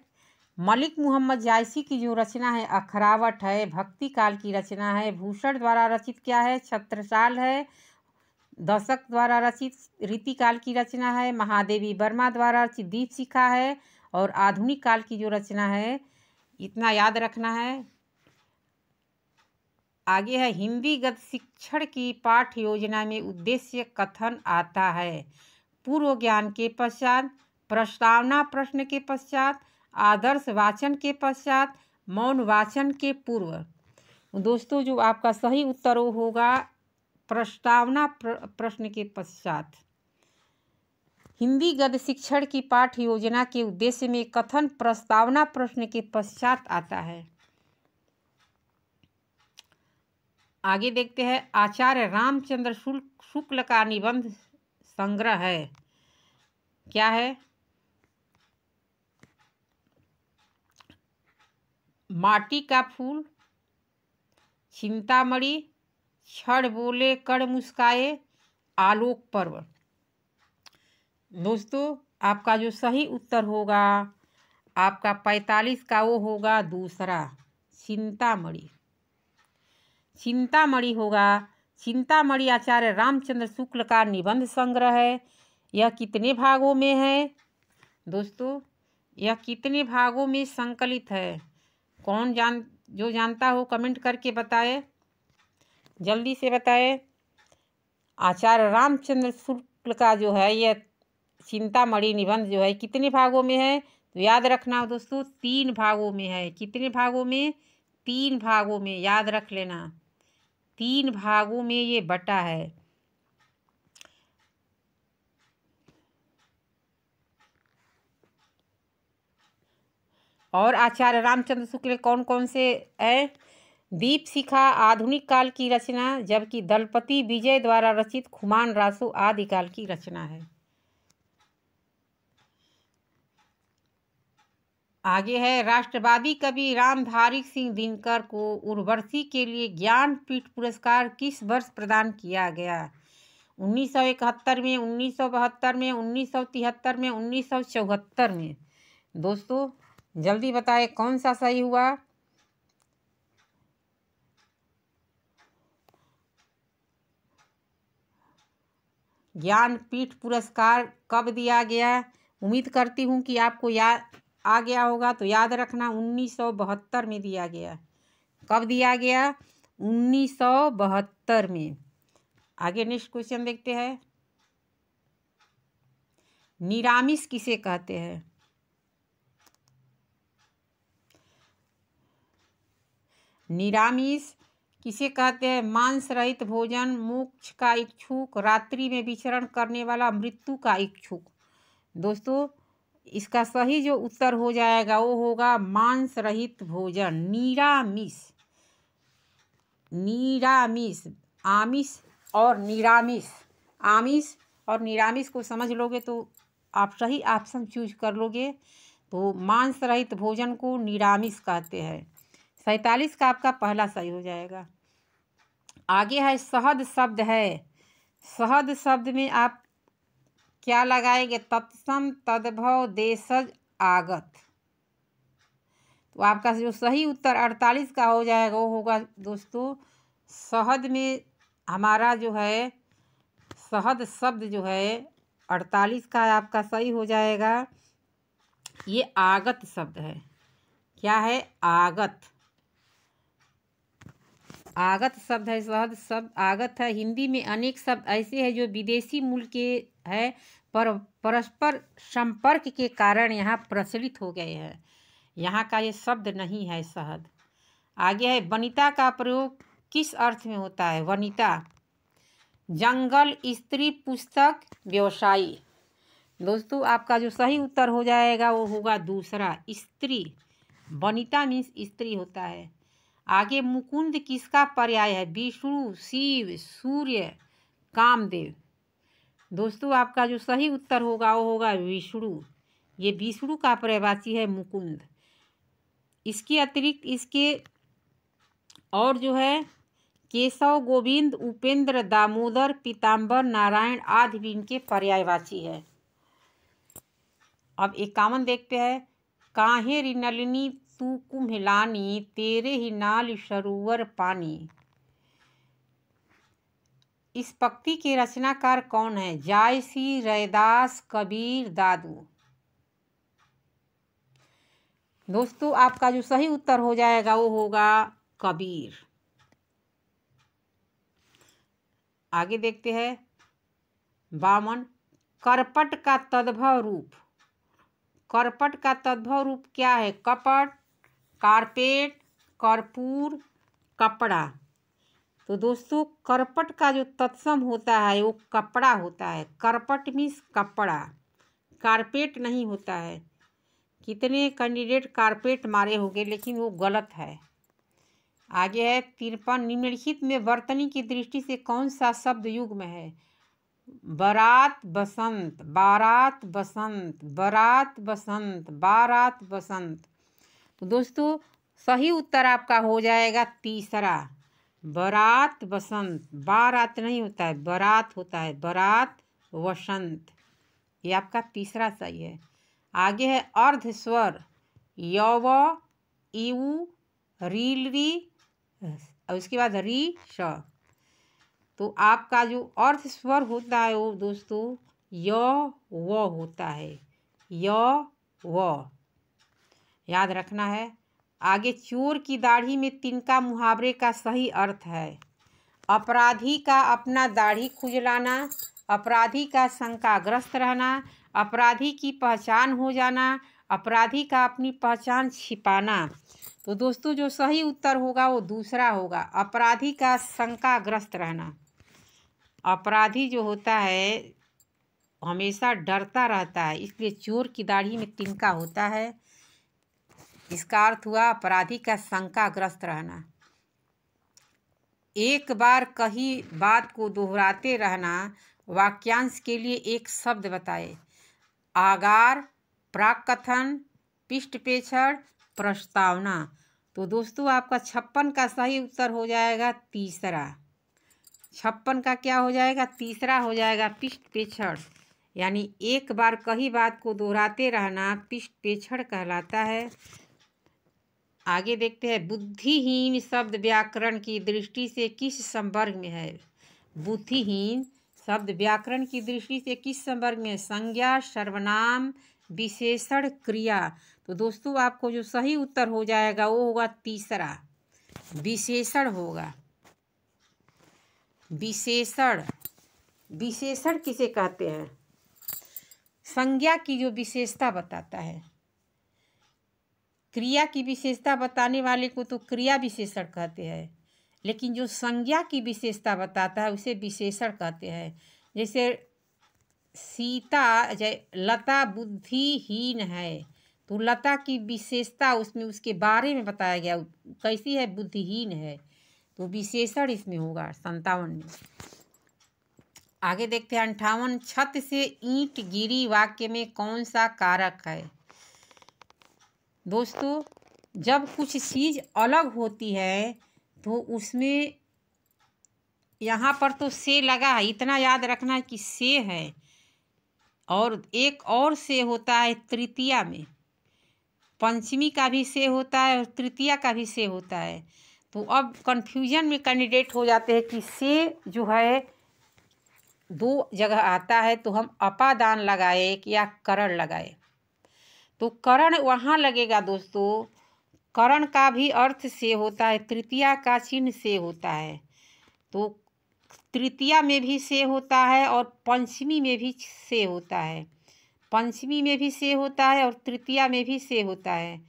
मलिक मोहम्मद जायसी की जो रचना है अखरावट है, भक्ति काल की रचना है, भूषण द्वारा रचित क्या है, छत्रसाल है, दशक द्वारा रचित रीतिकाल की रचना है। महादेवी वर्मा द्वारा रचित दीपशिखा है। और आधुनिक काल की जो रचना है, इतना याद रखना है। आगे है, हिंदी गद्य शिक्षण की पाठ्य योजना में उद्देश्य कथन आता है। पूर्व ज्ञान के पश्चात, प्रस्तावना प्रश्न के पश्चात, आदर्श वाचन के पश्चात, मौन वाचन के पूर्व। दोस्तों, जो आपका सही उत्तर होगा प्रस्तावना प्रश्न के पश्चात। हिंदी गद्य शिक्षण की पाठ्य योजना के उद्देश्य में कथन प्रस्तावना प्रश्न के पश्चात आता है। आगे देखते हैं, आचार्य रामचंद्र शुक्ल का निबंध संग्रह है। क्या है? माटी का फूल, चिंतामणि, छड़ बोले कड़ मुस्काए, आलोक पर्व। दोस्तों, आपका जो सही उत्तर होगा आपका 45 का वो होगा दूसरा, चिंतामणि। चिंतामणि होगा। चिंतामणि आचार्य रामचंद्र शुक्ल का निबंध संग्रह है। यह कितने भागों में है? दोस्तों, यह कितने भागों में संकलित है? जो जानता हो कमेंट करके बताए, जल्दी से बताए। आचार्य रामचंद्र शुक्ल का जो है यह चिंतामणि निबंध जो है कितने भागों में है? तो याद रखना दोस्तों, 3 भागों में है। कितने भागों में? 3 भागों में, याद रख लेना। 3 भागों में ये बटा है। और आचार्य रामचंद्र शुक्ल कौन कौन से है? दीपशिखा आधुनिक काल की रचना, जबकि दलपति विजय द्वारा रचित खुमान रासो आदिकाल की रचना है। आगे है, राष्ट्रवादी कवि रामधारी सिंह दिनकर को उर्वशी के लिए ज्ञानपीठ पुरस्कार किस वर्ष प्रदान किया गया? 1971 में, 1972 में, 1973 में, 1974 में। दोस्तों, जल्दी बताए कौन सा सही हुआ? ज्ञानपीठ पुरस्कार कब दिया गया? उम्मीद करती हूँ कि आपको याद आ गया होगा, तो याद रखना 1972 में दिया गया। कब दिया गया? 1972 में। आगे नेक्स्ट क्वेश्चन देखते हैं, निरामिष किसे कहते हैं? निरामिष किसे कहते हैं? मांस रहित भोजन, मोक्ष का इच्छुक, रात्रि में विचरण करने वाला, मृत्यु का इच्छुक। दोस्तों, इसका सही जो उत्तर हो जाएगा वो होगा मांस रहित भोजन, निरामिष। निरामिष, आमिष और निरामिष। आमिष और निरामिष को समझ लोगे तो आप सही ऑप्शन चूज कर लोगे। तो मांस रहित भोजन को निरामिष कहते हैं। 47 का आपका पहला सही हो जाएगा। आगे है, सहद शब्द है। सहद शब्द में आप क्या लगाएंगे? तत्सम, तद्भव, देशज, आगत। तो आपका जो सही उत्तर 48 का हो जाएगा वो होगा दोस्तों, सहद में हमारा जो है सहद शब्द जो है 48 का आपका सही हो जाएगा। ये आगत शब्द है। क्या है? आगत। आगत शब्द है, सहद शब्द आगत है। हिंदी में अनेक शब्द ऐसे हैं जो विदेशी मूल के है पर परस्पर संपर्क के कारण यहाँ प्रचलित हो गए हैं। यहाँ का ये शब्द नहीं है सहद। आगे है, वनिता का प्रयोग किस अर्थ में होता है? वनिता, जंगल, स्त्री, पुस्तक, व्यवसायी। दोस्तों, आपका जो सही उत्तर हो जाएगा वो होगा दूसरा, स्त्री। वनिता मीन्स स्त्री होता है। आगे, मुकुंद किसका पर्याय है? विष्णु, शिव, सूर्य, कामदेव। दोस्तों, आपका जो सही उत्तर होगा वो होगा विष्णु। ये विष्णु का पर्यायवाची है मुकुंद। इसके अतिरिक्त इसके और जो है केशव, गोविंद, उपेंद्र, दामोदर, पीताम्बर, नारायण आदि भी इनके पर्यायवाची है। अब 51 देखते हैं, काहे रि नलिनी तू कुम्हिलानी, तेरे ही नाल सरोवर पानी। इस पंक्ति के रचनाकार कौन है? जायसी, रैदास, कबीर, दादू। दोस्तों आपका जो सही उत्तर हो जाएगा वो होगा कबीर। आगे देखते हैं 52। करपट का तद्भव रूप। करपट का तद्भव रूप क्या है? कपट, कारपेट, कर्पूर, कपड़ा। तो दोस्तों करपट का जो तत्सम होता है वो कपड़ा होता है। करपट मीन्स कपड़ा, कारपेट नहीं होता है। कितने कैंडिडेट कारपेट मारे होंगे लेकिन वो गलत है। आगे है 53। निम्नलिखित में वर्तनी की दृष्टि से कौन सा शब्द युग्म है? बारात, बसंत, बारात, बसंत, बारात, बसंत, बारात, बसंत। तो दोस्तों सही उत्तर आपका हो जाएगा तीसरा, बारात बसंत। बारात नहीं होता है, बारात होता है, बारात वसंत। ये आपका तीसरा सही है। आगे है अर्ध स्वर। यव, इव, रीलरी और उसके बाद री श। तो आपका जो अर्ध स्वर होता है वो दोस्तों य व होता है। य व याद रखना है। आगे चोर की दाढ़ी में तिनका मुहावरे का सही अर्थ है। अपराधी का अपना दाढ़ी खुजलाना, अपराधी का शंकाग्रस्त रहना, अपराधी की पहचान हो जाना, अपराधी का अपनी पहचान छिपाना। तो दोस्तों जो सही उत्तर होगा वो दूसरा होगा, अपराधी का शंकाग्रस्त रहना। अपराधी जो होता है हमेशा डरता रहता है, इसलिए चोर की दाढ़ी में तिनका होता है। इसका अर्थ हुआ अपराधी का शंकाग्रस्त रहना। एक बार कही बात को दोहराते रहना। वाक्यांश के लिए एक शब्द बताए। आगार, प्राक्कथन, पृष्ठपेक्षण, प्रस्तावना। तो दोस्तों आपका 56 का सही उत्तर हो जाएगा तीसरा। 56 का क्या हो जाएगा? तीसरा हो जाएगा पृष्ठपेक्षण। यानी एक बार कही बात को दोहराते रहना पृष्ठपेक्षण कहलाता है। आगे देखते हैं बुद्धिहीन शब्द व्याकरण की दृष्टि से किस संवर्ग में है? बुद्धिहीन शब्द व्याकरण की दृष्टि से किस संवर्ग में? संज्ञा, सर्वनाम, विशेषण, क्रिया। तो दोस्तों आपको जो सही उत्तर हो जाएगा वो होगा तीसरा, विशेषण होगा। विशेषण, विशेषण किसे कहते हैं? संज्ञा की जो विशेषता बताता है। क्रिया की विशेषता बताने वाले को तो क्रिया विशेषण कहते हैं, लेकिन जो संज्ञा की विशेषता बताता है उसे विशेषण कहते हैं। जैसे सीता लता बुद्धिहीन है, तो लता की विशेषता उसमें उसके बारे में बताया गया, कैसी है? बुद्धिहीन है, तो विशेषण इसमें होगा 57 में। आगे देखते हैं 58। छत से ईंट गिरी वाक्य में कौन सा कारक है? दोस्तों जब कुछ चीज़ अलग होती है तो उसमें यहाँ पर तो से लगा है, इतना याद रखना है कि से है, और एक और से होता है तृतीया में। पंचमी का भी से होता है और तृतीया का भी से होता है। तो अब कन्फ्यूजन में कैंडिडेट हो जाते हैं कि से जो है दो जगह आता है, तो हम अपादान लगाए कि या करण लगाए। तो करण वहाँ लगेगा दोस्तों, करण का भी अर्थ से होता है, तृतीया का चिन्ह से होता है। तो तृतीया में भी से होता है और पंचमी में भी से होता है। पंचमी में भी से होता है और तृतीया में भी से होता है।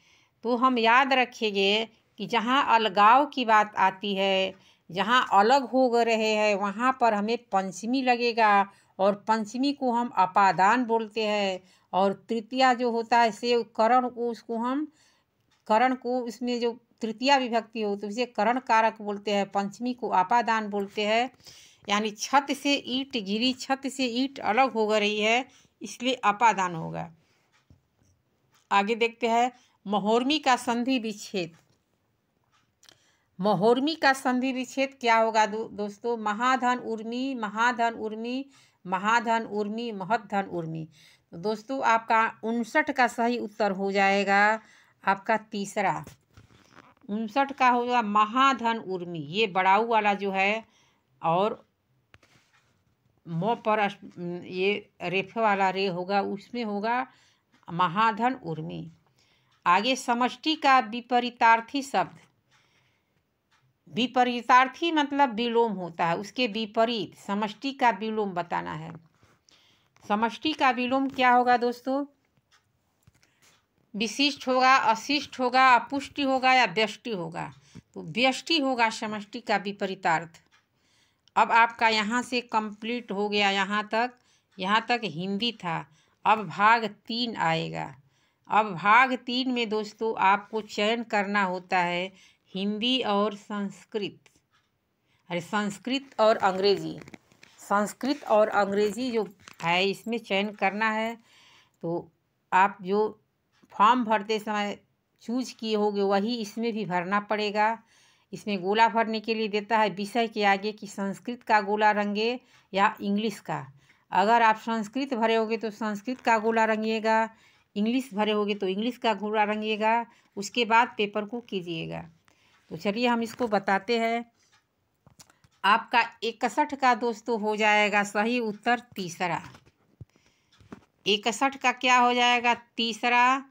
तो हम याद रखेंगे कि जहाँ अलगाव की बात आती है, जहाँ अलग हो रहे हैं, वहाँ पर हमें पंचमी लगेगा, और पंचमी को हम अपादान बोलते हैं। और तृतीया जो होता है से करण को, उसको हम करण को, इसमें जो तृतीया विभक्ति हो तो इसे करण कारक बोलते हैं, पंचमी को अपादान बोलते हैं। यानी छत से ईंट गिरी, छत से ईंट अलग हो रही है, इसलिए अपादान होगा। आगे देखते हैं महोर्मी का संधि विच्छेद। महोर्मी का संधि विच्छेद क्या होगा दोस्तों? महाधन उर्मी, महाधन उर्मी, महाधन उर्मी, महद्धन उर्मी। तो दोस्तों आपका 59 का सही उत्तर हो जाएगा आपका तीसरा। 59 का होगा महाधन उर्मी, ये बड़ाऊ वाला जो है, और म पर ये रेफे वाला रे होगा, उसमें होगा महाधन उर्मी। आगे समष्टि का विपरीतार्थी शब्द, विपरीतार्थी मतलब विलोम होता है, उसके विपरीत समष्टि का विलोम बताना है। समष्टि का विलोम क्या होगा दोस्तों? विशिष्ट होगा, अशिष्ट होगा, अपुष्टि होगा या व्यष्टि होगा। तो व्यष्टि होगा समष्टि का विपरीतार्थ। अब आपका यहाँ से कंप्लीट हो गया, यहाँ तक हिंदी था। अब भाग 3 आएगा। अब भाग 3 में दोस्तों आपको चयन करना होता है हिंदी और संस्कृत, अरे संस्कृत और अंग्रेजी। संस्कृत और अंग्रेजी जो है इसमें चयन करना है। तो आप जो फॉर्म भरते समय चूज किए होगे वही इसमें भी भरना पड़ेगा। इसमें गोला भरने के लिए देता है विषय के आगे कि संस्कृत का गोला रंगे या इंग्लिश का। अगर आप संस्कृत भरे होगे तो संस्कृत का गोला रंगिएगा, इंग्लिश भरे होगे तो इंग्लिश का गोला रंगिएगा, उसके बाद पेपर को कीजिएगा। तो चलिए हम इसको बताते हैं। आपका 61 का दोस्तों हो जाएगा सही उत्तर तीसरा। 61 का क्या हो जाएगा? तीसरा,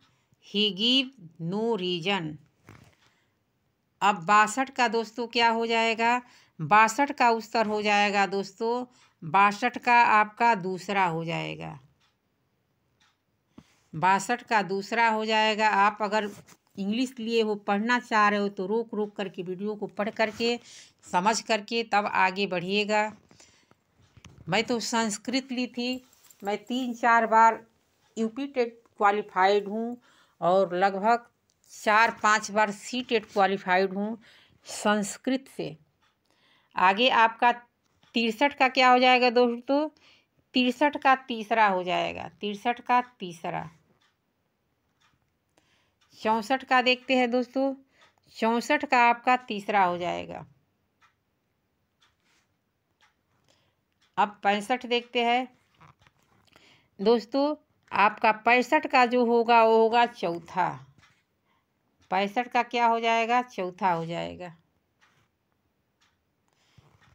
ही गिव नो रीजन। अब 62 का दोस्तों क्या हो जाएगा? 62 का उत्तर हो जाएगा दोस्तों, 62 का आपका दूसरा हो जाएगा। 62 का दूसरा हो जाएगा। आप अगर इंग्लिश लिए हो, पढ़ना चाह रहे हो तो रोक रोक करके वीडियो को पढ़ करके समझ करके तब आगे बढ़िएगा। मैं तो संस्कृत ली थी, मैं 3-4 बार यूपी टेट क्वालिफाइड हूँ और लगभग 4-5 बार सी टेट क्वालिफाइड हूँ संस्कृत से। आगे आपका 63 का क्या हो जाएगा दोस्तों? 63 का तीसरा हो जाएगा। 63 का तीसरा। 64 का देखते हैं दोस्तों, 64 का आपका तीसरा हो जाएगा। अब 65 देखते हैं दोस्तों, आपका 65 का जो होगा वो होगा चौथा। 65 का क्या हो जाएगा? चौथा हो जाएगा।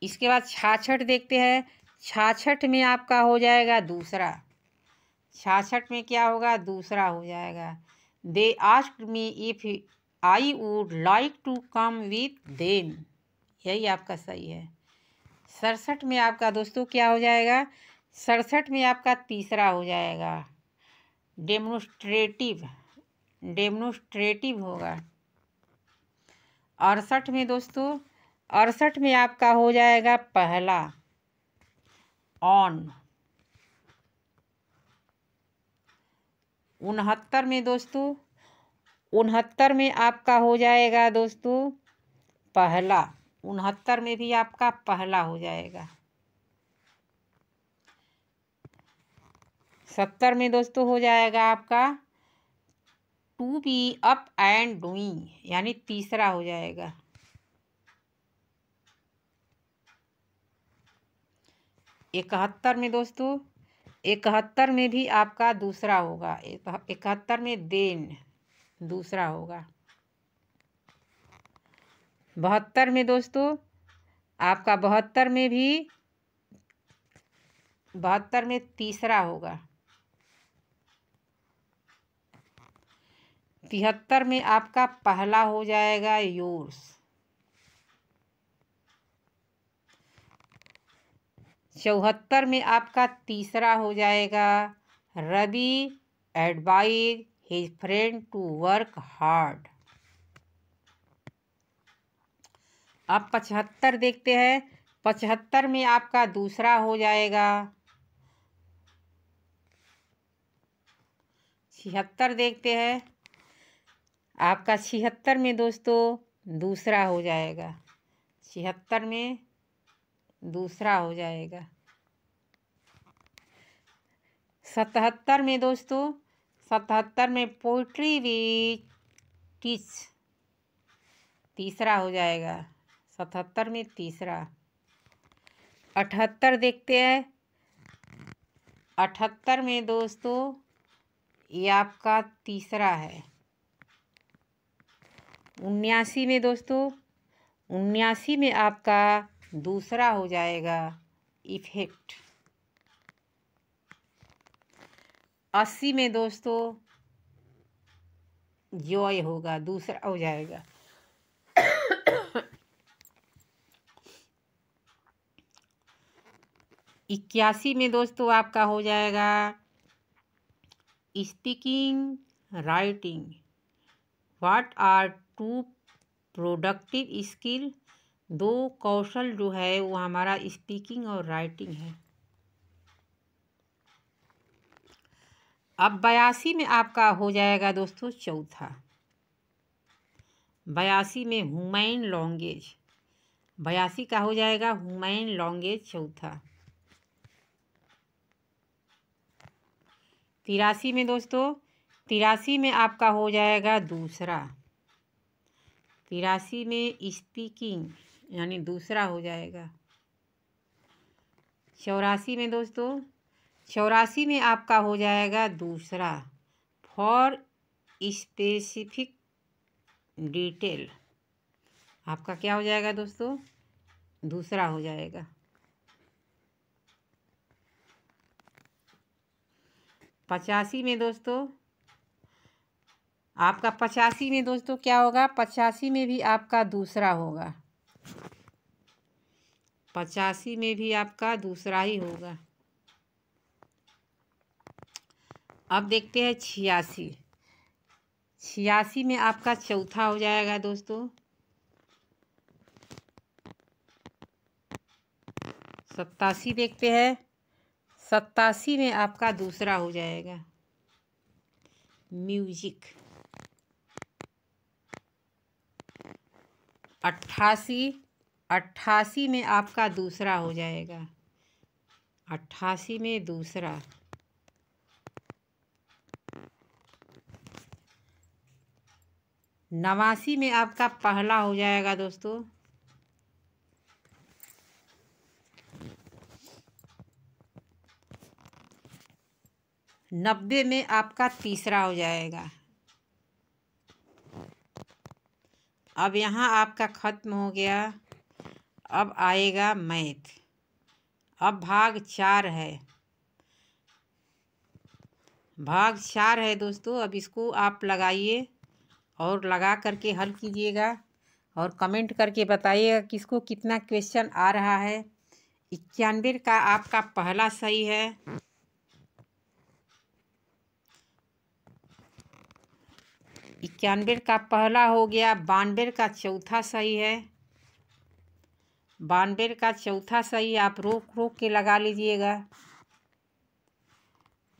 इसके बाद 66 देखते हैं। 66 में आपका हो जाएगा दूसरा। 66 में क्या होगा? दूसरा हो जाएगा। They asked me if I would like to come with them, यही आपका सही है। 67 में आपका दोस्तों क्या हो जाएगा? 67 में आपका तीसरा हो जाएगा। डेमोन्स्ट्रेटिव, डेमोन्स्ट्रेटिव होगा। 68 में दोस्तों, 68 में आपका हो जाएगा पहला, ऑन। 69 में दोस्तों, 69 में आपका हो जाएगा दोस्तों पहला। 69 में भी आपका पहला हो जाएगा। 70 में दोस्तों हो जाएगा आपका to be up and doing, यानी तीसरा हो जाएगा। 71 में दोस्तों, 71 में भी आपका दूसरा होगा। 71 में देन दूसरा होगा। 72 में दोस्तों आपका 72 में भी 72 में तीसरा होगा। 73 में आपका पहला हो जाएगा योर्स। 74 में आपका तीसरा हो जाएगा Ravi advise his friend to work hard. अब 75 देखते हैं। 75 में आपका दूसरा हो जाएगा। 76 देखते हैं। आपका 76 में दोस्तों दूसरा हो जाएगा। 76 में दूसरा हो जाएगा। 77 में दोस्तों, 77 में पोइट्री विच टीच तीसरा हो जाएगा। 77 में तीसरा। 78 देखते हैं। 78 में दोस्तों ये आपका तीसरा है। 79 में दोस्तों, 79 में आपका दूसरा हो जाएगा इफेक्ट। 80 में दोस्तों जॉय होगा, दूसरा हो जाएगा। 81 में दोस्तों आपका हो जाएगा speaking, writing. What are two productive skill? दो कौशल जो है वो हमारा स्पीकिंग और राइटिंग है। अब 82 में आपका हो जाएगा दोस्तों चौथा। 82 में ह्यूमन लैंग्वेज। 82 का हो जाएगा ह्यूमन लैंग्वेज चौथा। 83 में दोस्तों 83 में आपका हो जाएगा दूसरा। 83 में स्पीकिंग यानी दूसरा हो जाएगा। 84 में दोस्तों 84 में आपका हो जाएगा दूसरा। फॉर स्पेसिफिक डिटेल आपका क्या हो जाएगा दोस्तों? दूसरा हो जाएगा। 85 में दोस्तों आपका 85 में दोस्तों क्या होगा? 85 में भी आपका दूसरा होगा। 85 में भी आपका दूसरा ही होगा। अब देखते हैं 86। 86 में आपका चौथा हो जाएगा दोस्तों। 87 देखते हैं। 87 में आपका दूसरा हो जाएगा म्यूजिक। 88 में आपका दूसरा हो जाएगा। 88 में दूसरा। 89 में आपका पहला हो जाएगा दोस्तों। 90 में आपका तीसरा हो जाएगा। अब यहाँ आपका खत्म हो गया। अब आएगा मैथ। अब भाग 4 है। भाग 4 है दोस्तों। अब इसको आप लगाइए और लगा करके हल कीजिएगा और कमेंट करके बताइएगा किसको कितना क्वेश्चन आ रहा है। 91 का आपका पहला सही है। 91 का पहला हो गया। 92 का चौथा सही है। 92 का चौथा सही। आप रोक रोक के लगा लीजिएगा।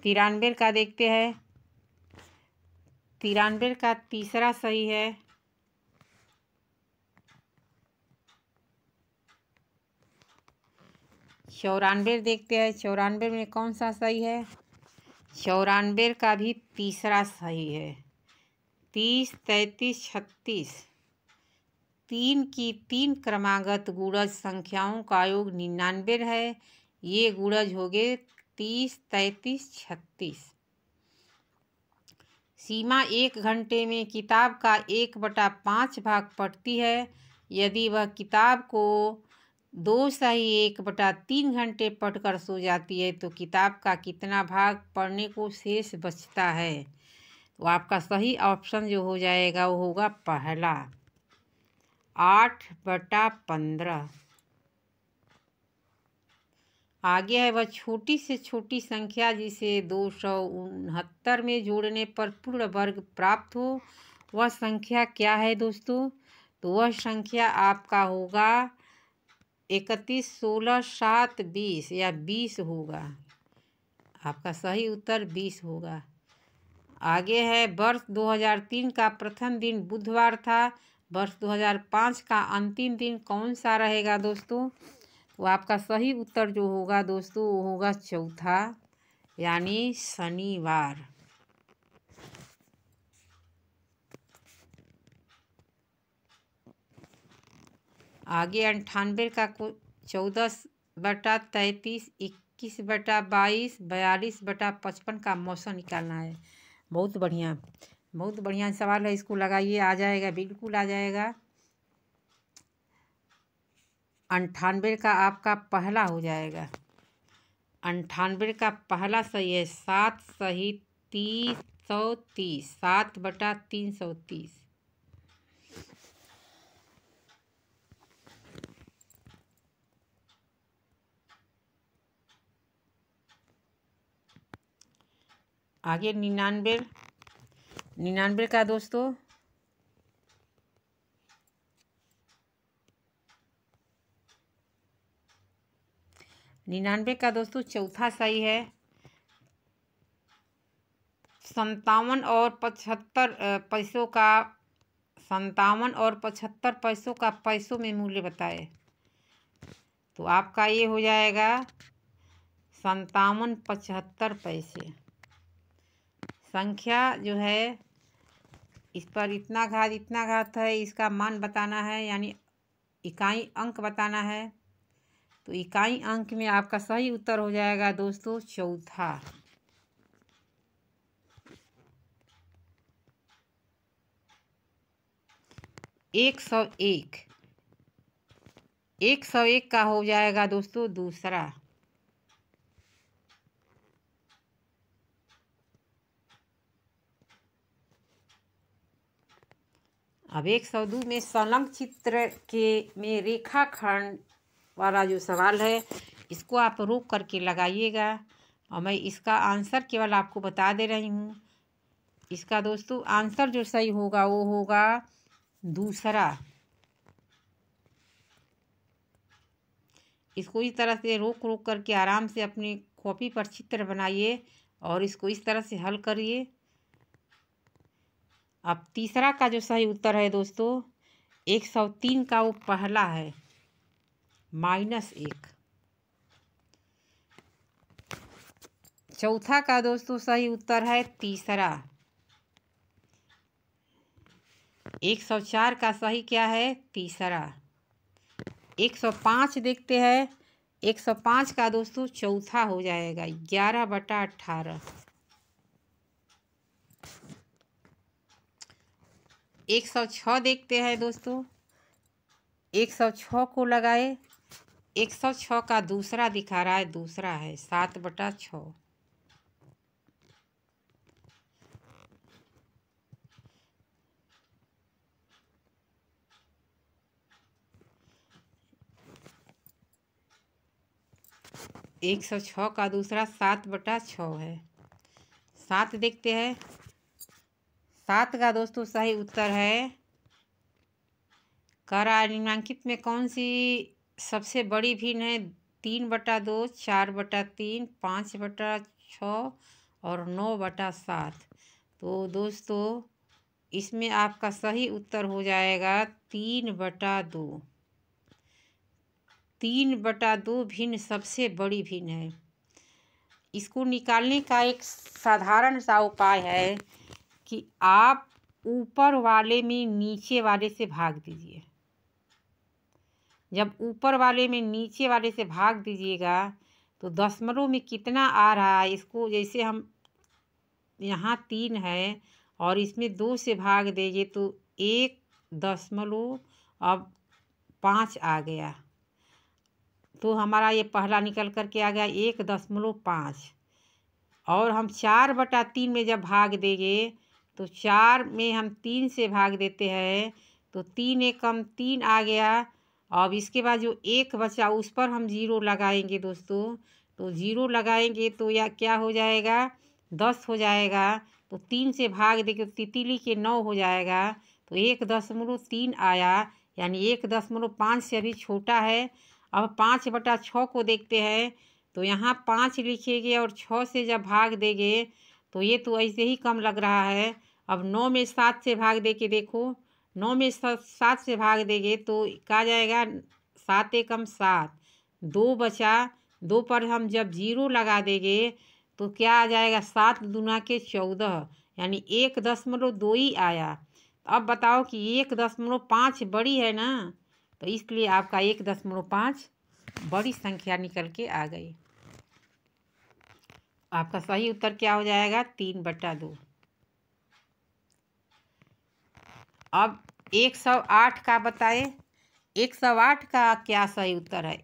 93 का देखते हैं। 93 का तीसरा सही है। 94 देखते हैं। 94 में कौन सा सही है? 94 का भी तीसरा सही है। 30, 33, 36 तीन की 3 क्रमागत गुणज संख्याओं का योग 99 है। ये गुणज हो गए 30, 33, 36। सीमा 1 घंटे में किताब का 1/5 भाग पढ़ती है। यदि वह किताब को 2/1/3 घंटे पढ़कर सो जाती है तो किताब का कितना भाग पढ़ने को शेष बचता है? तो आपका सही ऑप्शन जो हो जाएगा वो होगा पहला 8/15। आगे है वह छोटी से छोटी संख्या जिसे 269 में जोड़ने पर पूर्ण वर्ग प्राप्त हो, वह संख्या क्या है दोस्तों? तो वह संख्या आपका होगा 31, 16, 7, 20 या 20 होगा। आपका सही उत्तर 20 होगा। आगे है वर्ष 2003 का प्रथम दिन बुधवार था। वर्ष 2005 का अंतिम दिन कौन सा रहेगा दोस्तों? तो आपका सही उत्तर जो होगा दोस्तों वो होगा चौथा यानी शनिवार। आगे 98 का 14/33, 21/22, 42/55 का मौसम निकालना है। बहुत बढ़िया सवाल है। इसको लगाइए, आ जाएगा, बिल्कुल आ जाएगा। 98 का आपका पहला हो जाएगा। 98 का पहला सही है, 7 सही 330, 7/330। आगे 99 का दोस्तों 99 का दोस्तों चौथा सही है, 57 और 75 पैसों का, 57 और 75 पैसों का पैसों में मूल्य बताए। तो आपका ये हो जाएगा 57.75 पैसे। संख्या जो है इस पर इतना घात है, इसका मान बताना है, यानी इकाई अंक बताना है। तो इकाई अंक में आपका सही उत्तर हो जाएगा दोस्तों चौथा। एक सौ एक का हो जाएगा दोस्तों दूसरा। अब 102 में संलग्न चित्र के में रेखाखंड वाला जो सवाल है, इसको आप रोक करके लगाइएगा और मैं इसका आंसर केवल आपको बता दे रही हूँ। इसका दोस्तों आंसर जो सही होगा वो होगा दूसरा। इसको इस तरह से रोक करके आराम से अपनी कॉपी पर चित्र बनाइए और इसको इस तरह से हल करिए। अब तीसरा का जो सही उत्तर है दोस्तों 103 का वो पहला है, -1। चौथा का दोस्तों सही उत्तर है तीसरा। 104 का सही क्या है? तीसरा। 105 देखते हैं। 105 का दोस्तों चौथा हो जाएगा, 11/18। 106 देखते हैं दोस्तों। 106 को लगाए। 106 का दूसरा दिखा रहा है, दूसरा है 7/6। 106 का दूसरा 7/6 है। 7 देखते हैं। 7 का दोस्तों सही उत्तर है, करा निम्नांकित में कौन सी सबसे बड़ी भिन्न है? 3/2, 4/3, 5/6 और 9/7। तो दोस्तों इसमें आपका सही उत्तर हो जाएगा 3/2। 3/2 भिन्न सबसे बड़ी भिन्न है। इसको निकालने का एक साधारण सा उपाय है कि आप ऊपर वाले में नीचे वाले से भाग दीजिए। जब ऊपर वाले में नीचे वाले से भाग दीजिएगा तो दशमलव में कितना आ रहा है, इसको जैसे हम यहाँ 3 है और इसमें 2 से भाग देंगे तो 1.5 आ गया। तो हमारा ये पहला निकल कर के आ गया 1.5। और हम 4/3 में जब भाग देंगे तो 4 में हम 3 से भाग देते हैं तो 3 एकम 3 आ गया। अब इसके बाद जो 1 बचा उस पर हम 0 लगाएंगे दोस्तों। तो 0 लगाएंगे तो या क्या हो जाएगा, 10 हो जाएगा। तो 3 से भाग देंगे तो तितली के 9 हो जाएगा। तो 1.3 आया, यानी 1.5 से अभी छोटा है। अब 5/6 को देखते हैं तो यहाँ 5 लिखेंगे और 6 से जब भाग देंगे तो ये तो ऐसे ही कम लग रहा है। अब 9 में 7 से भाग दे के देखो, 9 में 7 से भाग देंगे तो क्या जाएगा, 7 एकम 7, 2 बचा। 2 पर हम जब 0 लगा देंगे तो क्या आ जाएगा, 7 दूना के 14, यानी 1.2 ही आया। अब बताओ कि 1.5 बड़ी है ना, तो इसलिए आपका 1.5 बड़ी संख्या निकल के आ गई। आपका सही उत्तर क्या हो जाएगा, 3/2। अब 108 का बताए। 108 का क्या सही उत्तर है?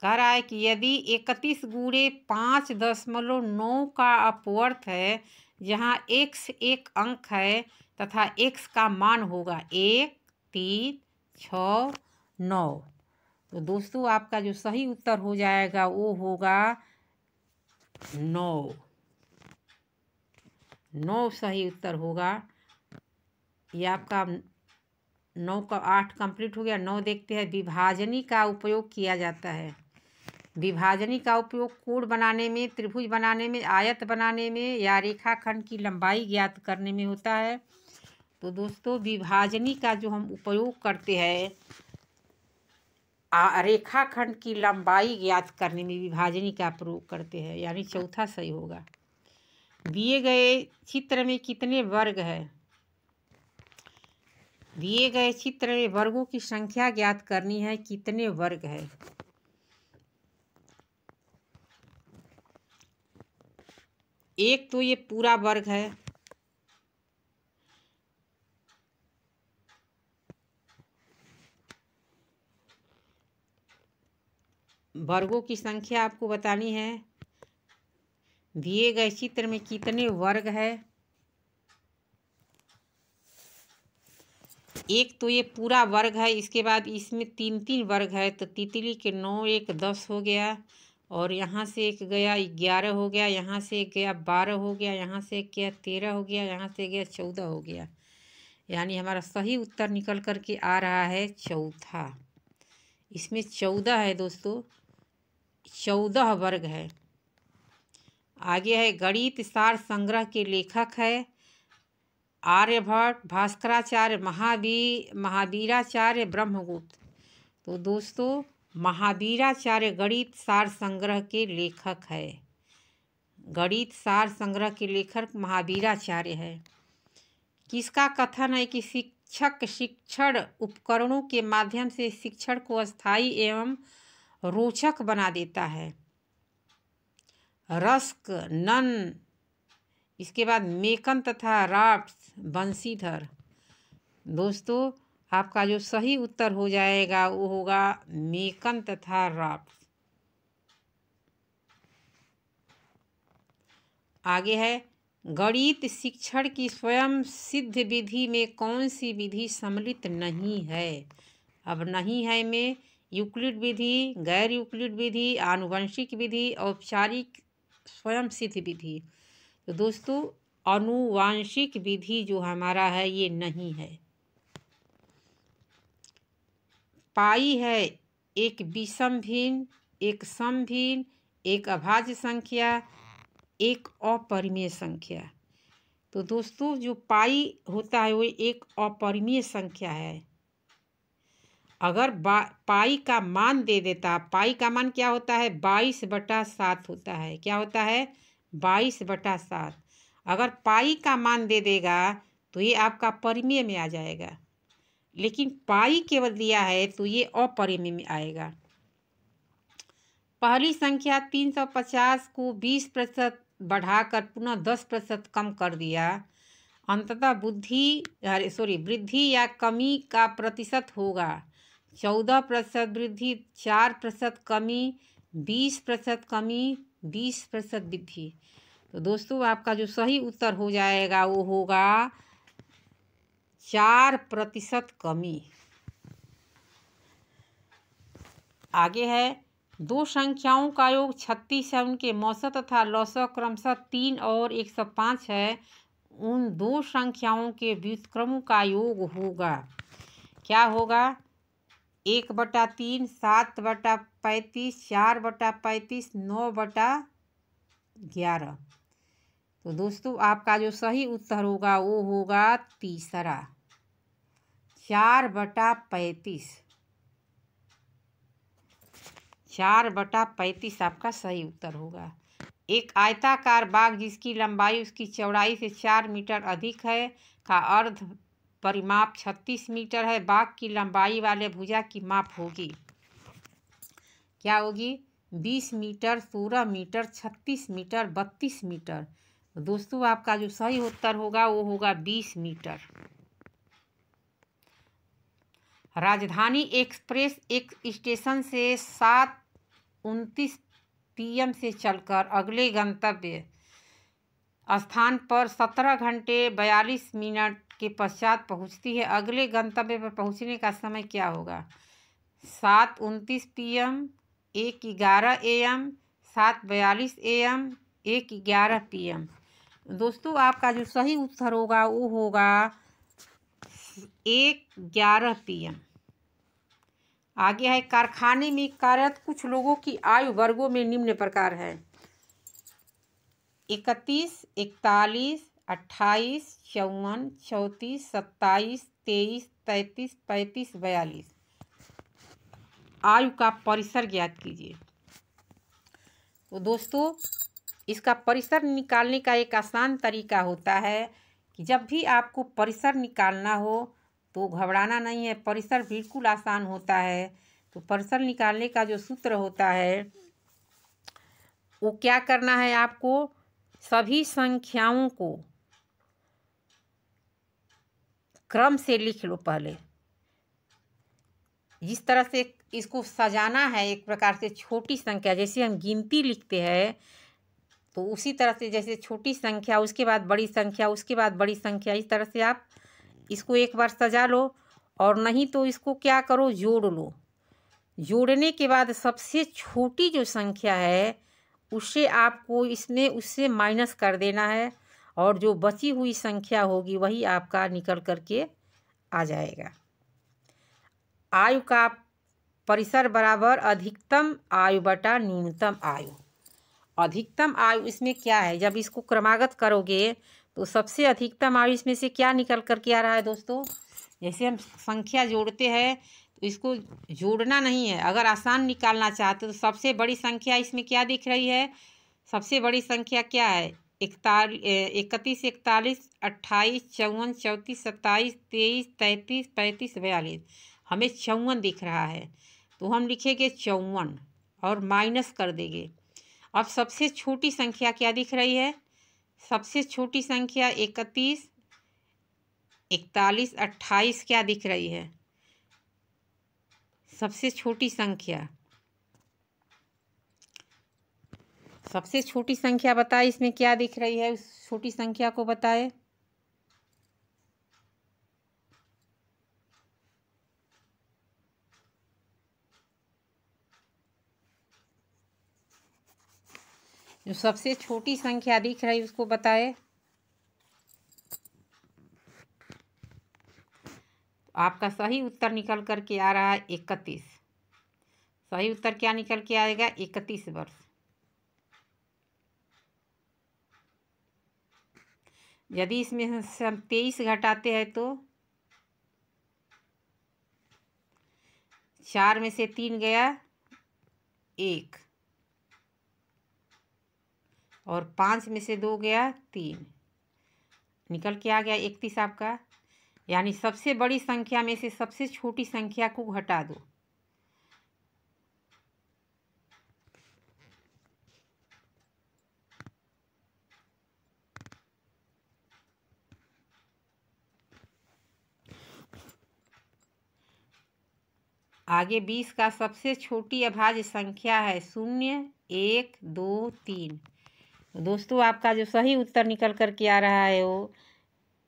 कह रहा है कि यदि 31 गुणे 5.9 का अपवर्त है जहाँ x एक अंक है तथा x का मान होगा 1, 3, 6, 9। तो दोस्तों आपका जो सही उत्तर हो जाएगा वो होगा 9। 9 सही उत्तर होगा। ये आपका 9 का 8 कंप्लीट हो गया। 9 देखते हैं। विभाजनी का उपयोग किया जाता है। विभाजनी का उपयोग कोण बनाने में, त्रिभुज बनाने में, आयत बनाने में या रेखाखंड की लंबाई ज्ञात करने में होता है। तो दोस्तों विभाजनी का जो हम उपयोग करते हैं रेखाखंड की लंबाई ज्ञात करने में विभाजनी का प्रयोग करते हैं, यानी चौथा सही होगा। दिए गए चित्र में कितने वर्ग है? दिए गए चित्र में वर्गों की संख्या ज्ञात करनी है। कितने वर्ग है? एक तो ये पूरा वर्ग है, वर्गों की संख्या आपको बतानी है। दिए गए चित्र में कितने वर्ग है? एक तो ये पूरा वर्ग है, इसके बाद इसमें 3 वर्ग है। तो तितली के 9 1 10 हो गया, और यहाँ से एक गया 11 हो गया, यहाँ से एक गया 12 हो गया, यहाँ से एक गया 13 हो गया, यहाँ से गया 14 हो गया। यानी हमारा सही उत्तर निकल कर के आ रहा है चौथा। इसमें 14 है दोस्तों, 14 वर्ग है। आगे है गणित सार संग्रह के लेखक है आर्यभट्ट, भास्कराचार्य, महावीराचार्य, ब्रह्मगुप्त। तो दोस्तों महावीराचार्य गणित सार संग्रह के लेखक है। गणित सार संग्रह के लेखक महावीराचार्य है। किसका कथन है कि शिक्षक शिक्षण उपकरणों के माध्यम से शिक्षण को अस्थायी एवं रोचक बना देता है। रस्क, नन, इसके बाद मेकन तथा राफ्ट, बंशीधर। दोस्तों आपका जो सही उत्तर हो जाएगा वो होगा मेकन तथा राफ्ट। आगे है गणित शिक्षण की स्वयं सिद्ध विधि में कौन सी विधि सम्मिलित नहीं है? अब नहीं है में यूक्लिड विधि, गैर यूक्लिड विधि, आनुवंशिक विधि, औपचारिक स्वयं सिद्ध विधि। तो दोस्तों आनुवांशिक विधि जो हमारा है ये नहीं है। पाई है एक विषम भिन्न, एक सम भिन्न, एक अभाज्य संख्या, एक अपरिमेय संख्या। तो दोस्तों जो पाई होता है वो एक अपरिमेय संख्या है। अगर पाई का मान दे देता, पाई का मान क्या होता है? 22/7 होता है। क्या होता है? 22/7। अगर पाई का मान दे देगा तो ये आपका परिमेय में आ जाएगा, लेकिन पाई केवल दिया है तो ये अपरिमेय में आएगा। पहली संख्या 350 को 20% बढ़ाकर पुनः 10% कम कर दिया। अंततः वृद्धि या कमी का प्रतिशत होगा 14% वृद्धि, 4% कमी, 20% कमी, 20% वृद्धि। तो दोस्तों आपका जो सही उत्तर हो जाएगा वो होगा 4% कमी। आगे है दो संख्याओं का योग 36 है, उनके मौसत तथा लौसक क्रमशः 3 और 105 है। उन दो संख्याओं के व्युत्क्रमों का योग होगा। क्या होगा? 1/3, 7/35, 4/35, 9/11। तो दोस्तों आपका जो सही उत्तर होगा वो होगा तीसरा, 4/35। 4/35 आपका सही उत्तर होगा। एक आयताकार बाग जिसकी लंबाई उसकी चौड़ाई से 4 मीटर अधिक है का अर्ध परिमाप 36 मीटर है। बाग की लंबाई वाले भुजा की माप होगी, क्या होगी? 20 मीटर, 16 मीटर, 36 मीटर, 32 मीटर। तो दोस्तों आपका जो सही उत्तर होगा वो होगा 20 मीटर। राजधानी एक्सप्रेस एक स्टेशन से 7 7:29 PM से चलकर अगले गंतव्य स्थान पर 17 घंटे 42 मिनट के पश्चात पहुंचती है। अगले गंतव्य पर पहुंचने का समय क्या होगा? 7:29 PM, 1:11 AM, 7:42 AM, 1:11 PM। दोस्तों आपका जो सही उत्तर होगा वो होगा 1:11 PM। आगे है, कारखाने में कार्यरत कुछ लोगों की आयु वर्गों में निम्न प्रकार है: 31, 41, 28, 54, 34, 27, 23, 33, 35, 42। आयु का परिसर ज्ञात कीजिए। तो दोस्तों इसका परिसर निकालने का एक आसान तरीका होता है कि जब भी आपको परिसर निकालना हो तो घबराना नहीं है, परिसर बिल्कुल आसान होता है। तो परिसर निकालने का जो सूत्र होता है वो क्या करना है, आपको सभी संख्याओं को क्रम से लिख लो। पहले जिस तरह से इसको सजाना है, एक प्रकार से छोटी संख्या जैसे हम गिनती लिखते हैं तो उसी तरह से, जैसे छोटी संख्या उसके बाद बड़ी संख्या उसके बाद बड़ी संख्या, इस तरह से आप इसको एक बार सजा लो। और नहीं तो इसको क्या करो, जोड़ लो। जोड़ने के बाद सबसे छोटी जो संख्या है उससे आपको इसमें उससे माइनस कर देना है और जो बची हुई संख्या होगी वही आपका निकल करके आ जाएगा। आयु का परिसर बराबर अधिकतम आयु बटा न्यूनतम आयु। अधिकतम आयु इसमें क्या है, जब इसको क्रमागत करोगे तो सबसे अधिकतम आयु इसमें से क्या निकल कर के आ रहा है दोस्तों? जैसे हम संख्या जोड़ते हैं तो इसको जोड़ना नहीं है, अगर आसान निकालना चाहते हो तो सबसे बड़ी संख्या इसमें क्या दिख रही है? सबसे बड़ी संख्या क्या है? 31, 41, 28, 54, 34, 27, 23, 33, 35, 42। हमें 54 दिख रहा है तो हम लिखेंगे 54 और माइनस कर देंगे। अब सबसे छोटी संख्या क्या दिख रही है? सबसे छोटी संख्या 31, 41, 28 क्या दिख रही है? सबसे छोटी संख्या, सबसे छोटी संख्या बताए इसमें क्या दिख रही है, उस छोटी संख्या को बताए। जो सबसे छोटी संख्या दिख रही है उसको बताए। आपका सही उत्तर निकल कर के आ रहा है 31। सही उत्तर क्या निकल के आएगा? 31 वर्ष। यदि इसमें से हम 23 घटाते हैं तो 4 में से 3 गया 1 और 5 में से 2 गया 3, निकल के आ गया 31 आपका। यानी सबसे बड़ी संख्या में से सबसे छोटी संख्या को घटा दो। आगे 20 का सबसे छोटी अभाज्य संख्या है 0, 1, 2, 3। दोस्तों आपका जो सही उत्तर निकल कर के आ रहा है वो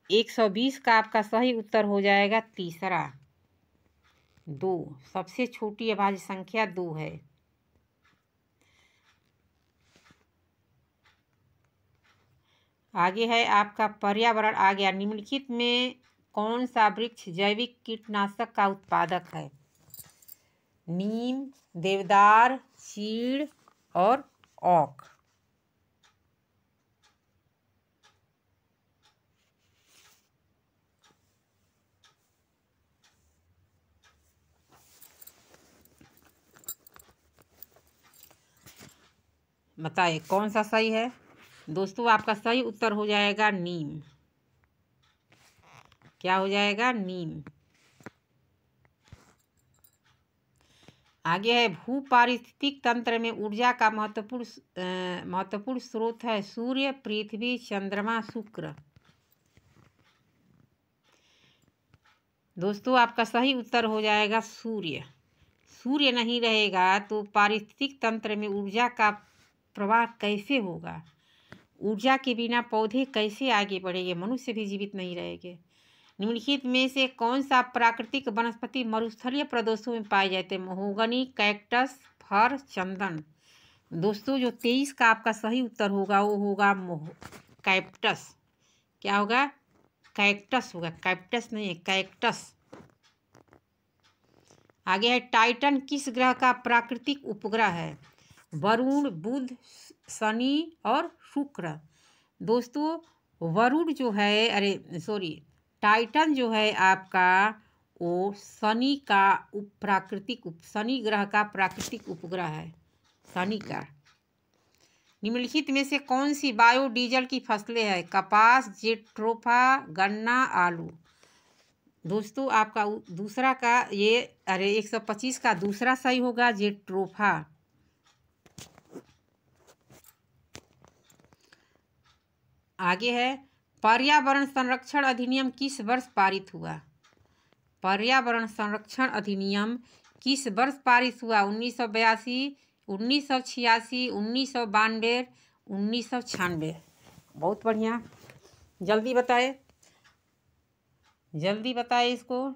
120 का आपका सही उत्तर हो जाएगा तीसरा। 2 सबसे छोटी अभाज्य संख्या 2 है। आगे है आपका पर्यावरण आ गया। निम्नलिखित में कौन सा वृक्ष जैविक कीटनाशक का उत्पादक है? नीम, देवदार, चीड़ और ओक। बताइए कौन सा सही है? दोस्तों आपका सही उत्तर हो जाएगा नीम। क्या हो जाएगा? नीम। आगे है भू पारिस्थितिक तंत्र में ऊर्जा का महत्वपूर्ण स्रोत है सूर्य, पृथ्वी, चंद्रमा, शुक्र। दोस्तों आपका सही उत्तर हो जाएगा सूर्य। सूर्य नहीं रहेगा तो पारिस्थितिक तंत्र में ऊर्जा का प्रवाह कैसे होगा? ऊर्जा के बिना पौधे कैसे आगे बढ़ेंगे? मनुष्य भी जीवित नहीं रहेंगे। निम्नलिखित में से कौन सा प्राकृतिक वनस्पति मरुस्थलीय प्रदेशों में पाए जाते हैं? महोगनी, कैक्टस, फर, चंदन। दोस्तों जो 23 का आपका सही उत्तर होगा वो होगा कैक्टस। क्या होगा? कैक्टस होगा, कैक्टस नहीं है, कैक्टस। आगे है, टाइटन किस ग्रह का प्राकृतिक उपग्रह है? वरुण, बुध, शनि और शुक्र। दोस्तों वरुण जो है, टाइटन जो है आपका वो शनि का शनि ग्रह का प्राकृतिक उपग्रह है, शनि का। निम्नलिखित में से कौन सी बायोडीजल की फसलें हैं? कपास, जेट्रोफा, गन्ना, आलू। दोस्तों आपका दूसरा का 125 का दूसरा सही होगा, जेट्रोफा। आगे है, पर्यावरण संरक्षण अधिनियम किस वर्ष पारित हुआ? पर्यावरण संरक्षण अधिनियम किस वर्ष पारित हुआ? 1982, 1986, 1992, 1996। बहुत बढ़िया, जल्दी बताए, जल्दी बताए इसको।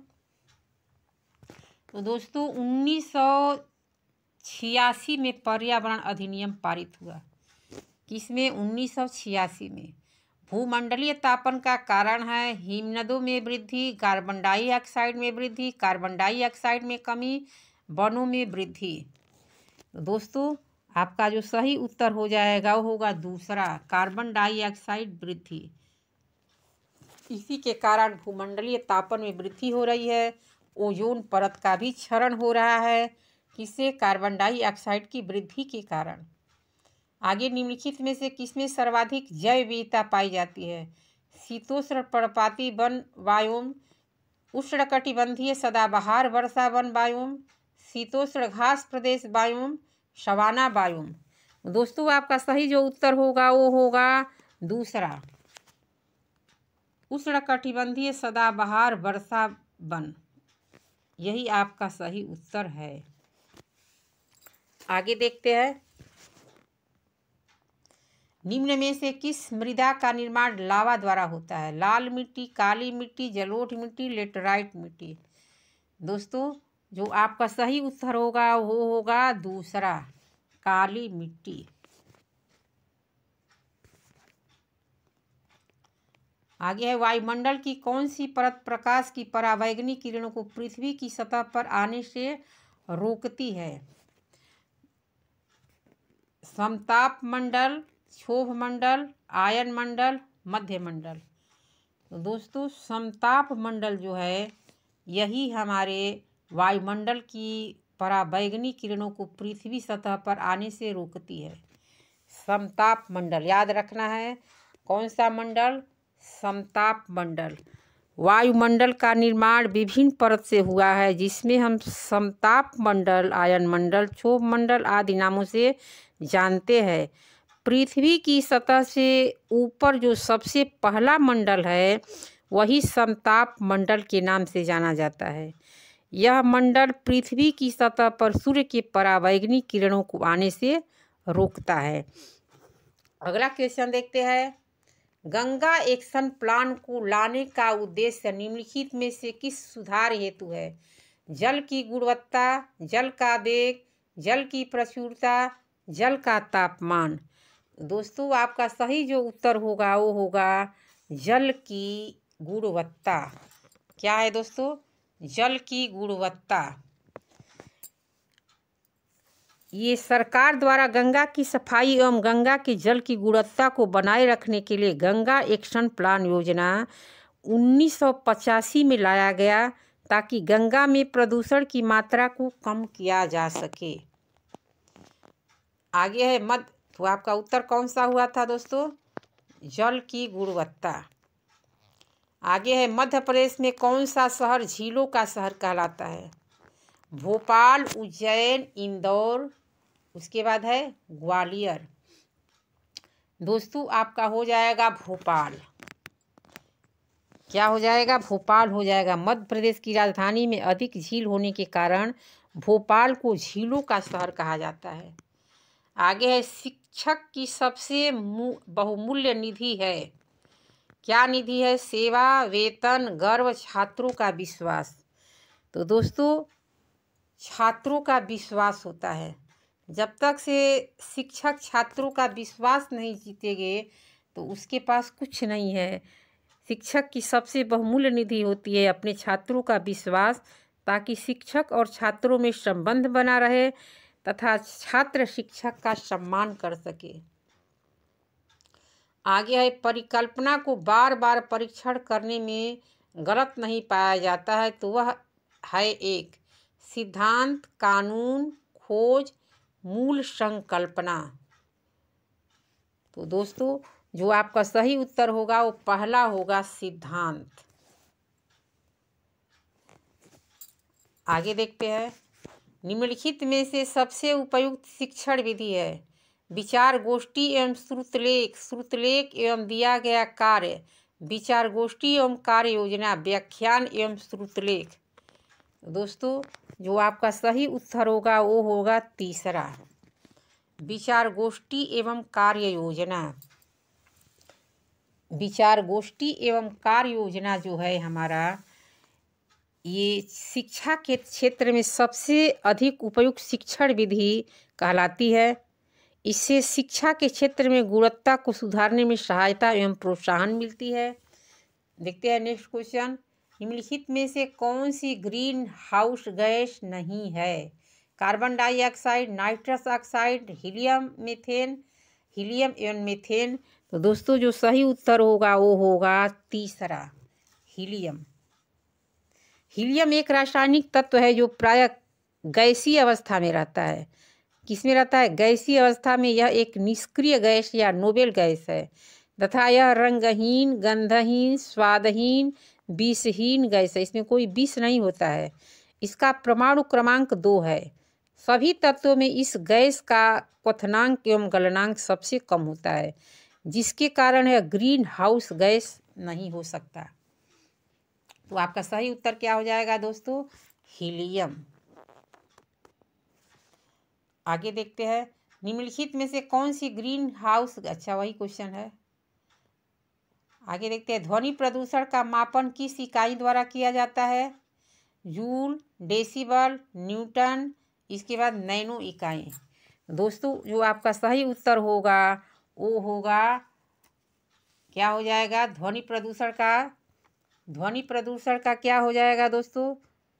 तो दोस्तों 1986 में पर्यावरण अधिनियम पारित हुआ। किसमें? 1986 में। भूमंडलीय तापन का कारण है हिमनदों में वृद्धि, कार्बन डाइऑक्साइड में वृद्धि, कार्बन डाइऑक्साइड में कमी, वनों में वृद्धि। दोस्तों आपका जो सही उत्तर हो जाएगा वो होगा दूसरा, कार्बन डाइऑक्साइड वृद्धि। इसी के कारण भूमंडलीय तापन में वृद्धि हो रही है। ओजोन परत का भी क्षरण हो रहा है, किससे? कार्बन डाइऑक्साइड की वृद्धि के कारण। आगे निम्नलिखित में से किसमें सर्वाधिक जैव विविधता पाई जाती है? शीतोष्ण पर्णपाती वन बायोम, उष्णकटिबंधीय सदाबहार वर्षा वन बायोम, शीतोष्ण घास प्रदेश बायोम, सवाना बायोम। दोस्तों आपका सही जो उत्तर होगा वो होगा दूसरा, उष्णकटिबंधीय सदाबहार वर्षा वन। यही आपका सही उत्तर है। आगे देखते हैं, निम्न में से किस मृदा का निर्माण लावा द्वारा होता है? लाल मिट्टी, काली मिट्टी, जलोढ़ मिट्टी, लेटराइट मिट्टी। दोस्तों जो आपका सही उत्तर होगा वो होगा दूसरा, काली मिट्टी। आगे है, वायुमंडल की कौन सी परत प्रकाश की परावैंगनी किरणों को पृथ्वी की सतह पर आने से रोकती है? समताप मंडल, क्षोभ मंडल, आयन मंडल, मध्य मंडल। तो दोस्तों समताप मंडल जो है यही हमारे वायुमंडल की परावैंगनी किरणों को पृथ्वी सतह पर आने से रोकती है। समताप मंडल याद रखना है। कौन सा मंडल? समताप मंडल। वायुमंडल का निर्माण विभिन्न परत से हुआ है, जिसमें हम समताप मंडल, आयन मंडल, क्षोभ मंडल आदि नामों से जानते हैं। पृथ्वी की सतह से ऊपर जो सबसे पहला मंडल है वही समताप मंडल के नाम से जाना जाता है। यह मंडल पृथ्वी की सतह पर सूर्य के परावैंगनी किरणों को आने से रोकता है। अगला क्वेश्चन देखते हैं, गंगा एक्शन प्लान को लाने का उद्देश्य निम्नलिखित में से किस सुधार हेतु है? जल की गुणवत्ता, जल का वेग, जल की प्रचुरता, जल का तापमान। दोस्तों आपका सही जो उत्तर होगा वो होगा जल की गुणवत्ता। क्या है दोस्तों? जल की गुणवत्ता। ये सरकार द्वारा गंगा की सफाई एवं गंगा के जल की गुणवत्ता को बनाए रखने के लिए गंगा एक्शन प्लान योजना 1985 में लाया गया, ताकि गंगा में प्रदूषण की मात्रा को कम किया जा सके। आगे है मध्य, तो आपका उत्तर कौन सा हुआ था दोस्तों? जल की गुणवत्ता। आगे है, मध्य प्रदेश में कौन सा शहर झीलों का शहर कहलाता है? भोपाल, उज्जैन, इंदौर, उसके बाद है ग्वालियर। दोस्तों आपका हो जाएगा भोपाल। क्या हो जाएगा? भोपाल हो जाएगा। मध्य प्रदेश की राजधानी में अधिक झील होने के कारण भोपाल को झीलों का शहर कहा जाता है। आगे है, शिक्षक की सबसे बहुमूल्य निधि है। क्या निधि है? सेवा, वेतन, गर्व, छात्रों का विश्वास। तो दोस्तों, छात्रों का विश्वास होता है। जब तक से शिक्षक छात्रों का विश्वास नहीं जीतेंगे तो उसके पास कुछ नहीं है। शिक्षक की सबसे बहुमूल्य निधि होती है अपने छात्रों का विश्वास, ताकि शिक्षक और छात्रों में संबंध बना रहे तथा छात्र शिक्षक का सम्मान कर सके। आगे है, परिकल्पना को बार बार परीक्षण करने में गलत नहीं पाया जाता है तो वह है एक सिद्धांत, कानून, खोज, मूल संकल्पना। तो दोस्तों, जो आपका सही उत्तर होगा वो पहला होगा, सिद्धांत। आगे देखते हैं, निम्नलिखित में से सबसे उपयुक्त शिक्षण विधि है। विचार गोष्ठी एवं श्रुतलेख, श्रुतलेख एवं दिया गया कार्य, विचार गोष्ठी एवं कार्य योजना, व्याख्यान एवं श्रुतलेख। दोस्तों, जो आपका सही उत्तर होगा वो होगा तीसरा, विचार गोष्ठी एवं कार्य योजना। विचार गोष्ठी एवं कार्य योजना जो है हमारा, ये शिक्षा के क्षेत्र में सबसे अधिक उपयुक्त शिक्षण विधि कहलाती है। इससे शिक्षा के क्षेत्र में गुणवत्ता को सुधारने में सहायता एवं प्रोत्साहन मिलती है। देखते हैं नेक्स्ट क्वेश्चन, निम्नलिखित में से कौन सी ग्रीन हाउस गैस नहीं है? Carbon dioxide, nitrous oxide, helium, methane, helium एवं मीथेन। तो दोस्तों, जो सही उत्तर होगा वो होगा तीसरा, हीलियम। हीलियम एक रासायनिक तत्व है जो प्रायः गैसीय अवस्था में रहता है। किस में रहता है? गैसीय अवस्था में। यह एक निष्क्रिय गैस या नोबेल गैस है तथा यह रंगहीन, गंधहीन, स्वादहीन, विषहीन गैस है। इसमें कोई विष नहीं होता है। इसका परमाणु क्रमांक 2 है। सभी तत्वों में इस गैस का क्वथनांक एवं गलनांक सबसे कम होता है, जिसके कारण यह ग्रीन हाउस गैस नहीं हो सकता। तो आपका सही उत्तर क्या हो जाएगा दोस्तों? हीलियम। आगे देखते हैं, निम्नलिखित में से कौन सी ग्रीन हाउस, अच्छा वही क्वेश्चन है। आगे देखते हैं, ध्वनि प्रदूषण का मापन किस इकाई द्वारा किया जाता है? जूल, डेसिबल, न्यूटन, इसके बाद नैनो इकाई। दोस्तों, जो आपका सही उत्तर होगा वो होगा, क्या हो जाएगा? ध्वनि प्रदूषण का क्या हो जाएगा दोस्तों?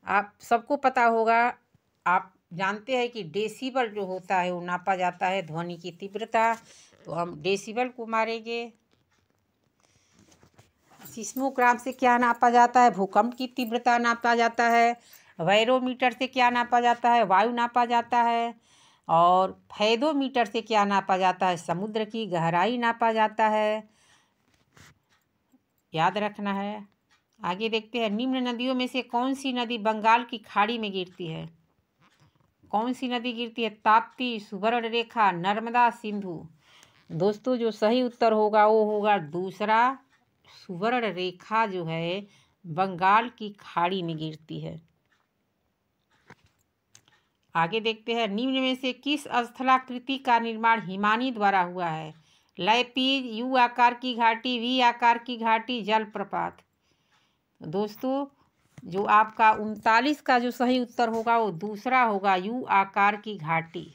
आप सबको पता होगा, आप जानते हैं कि डेसिबल जो होता है वो नापा जाता है ध्वनि की तीव्रता। तो हम डेसिबल को मारेंगे। सिस्मोग्राम से क्या नापा जाता है? भूकंप की तीव्रता नापा जाता है। बैरोमीटर से क्या नापा जाता है? वायु नापा जाता है। और फैदोमीटर से क्या नापा जाता है? समुद्र की गहराई नापा जाता है। याद रखना है। आगे देखते हैं, निम्न नदियों में से कौन सी नदी बंगाल की खाड़ी में गिरती है? कौन सी नदी गिरती है? ताप्ती, सुवर्णरेखा, नर्मदा, सिंधु। दोस्तों, जो सही उत्तर होगा वो होगा दूसरा, सुवर्णरेखा जो है बंगाल की खाड़ी में गिरती है। आगे देखते हैं, निम्न में से किस स्थलाकृति का निर्माण हिमानी द्वारा हुआ है? लैपीज, यू आकार की घाटी, वी आकार की घाटी, जलप्रपात। दोस्तों, जो आपका 39 का जो सही उत्तर होगा वो दूसरा होगा, यू आकार की घाटी।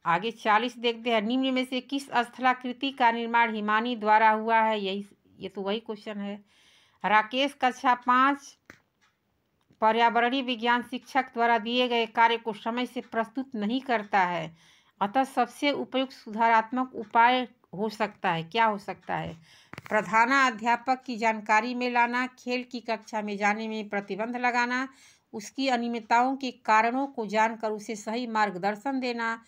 आगे 40 देखते हैं, निम्न में से किस स्थलाकृति का निर्माण हिमानी द्वारा हुआ है? ये तो वही क्वेश्चन है। राकेश कक्षा 5 पर्यावरणीय विज्ञान शिक्षक द्वारा दिए गए कार्य को समय से प्रस्तुत नहीं करता है, अतः सबसे उपयुक्त सुधारात्मक उपाय हो सकता है। क्या हो सकता है? प्रधानाध्यापक की जानकारी में लाना, खेल की कक्षा में जाने में प्रतिबंध लगाना, उसकी अनियमितताओं के कारणों को जानकर उसे सही मार्गदर्शन देना,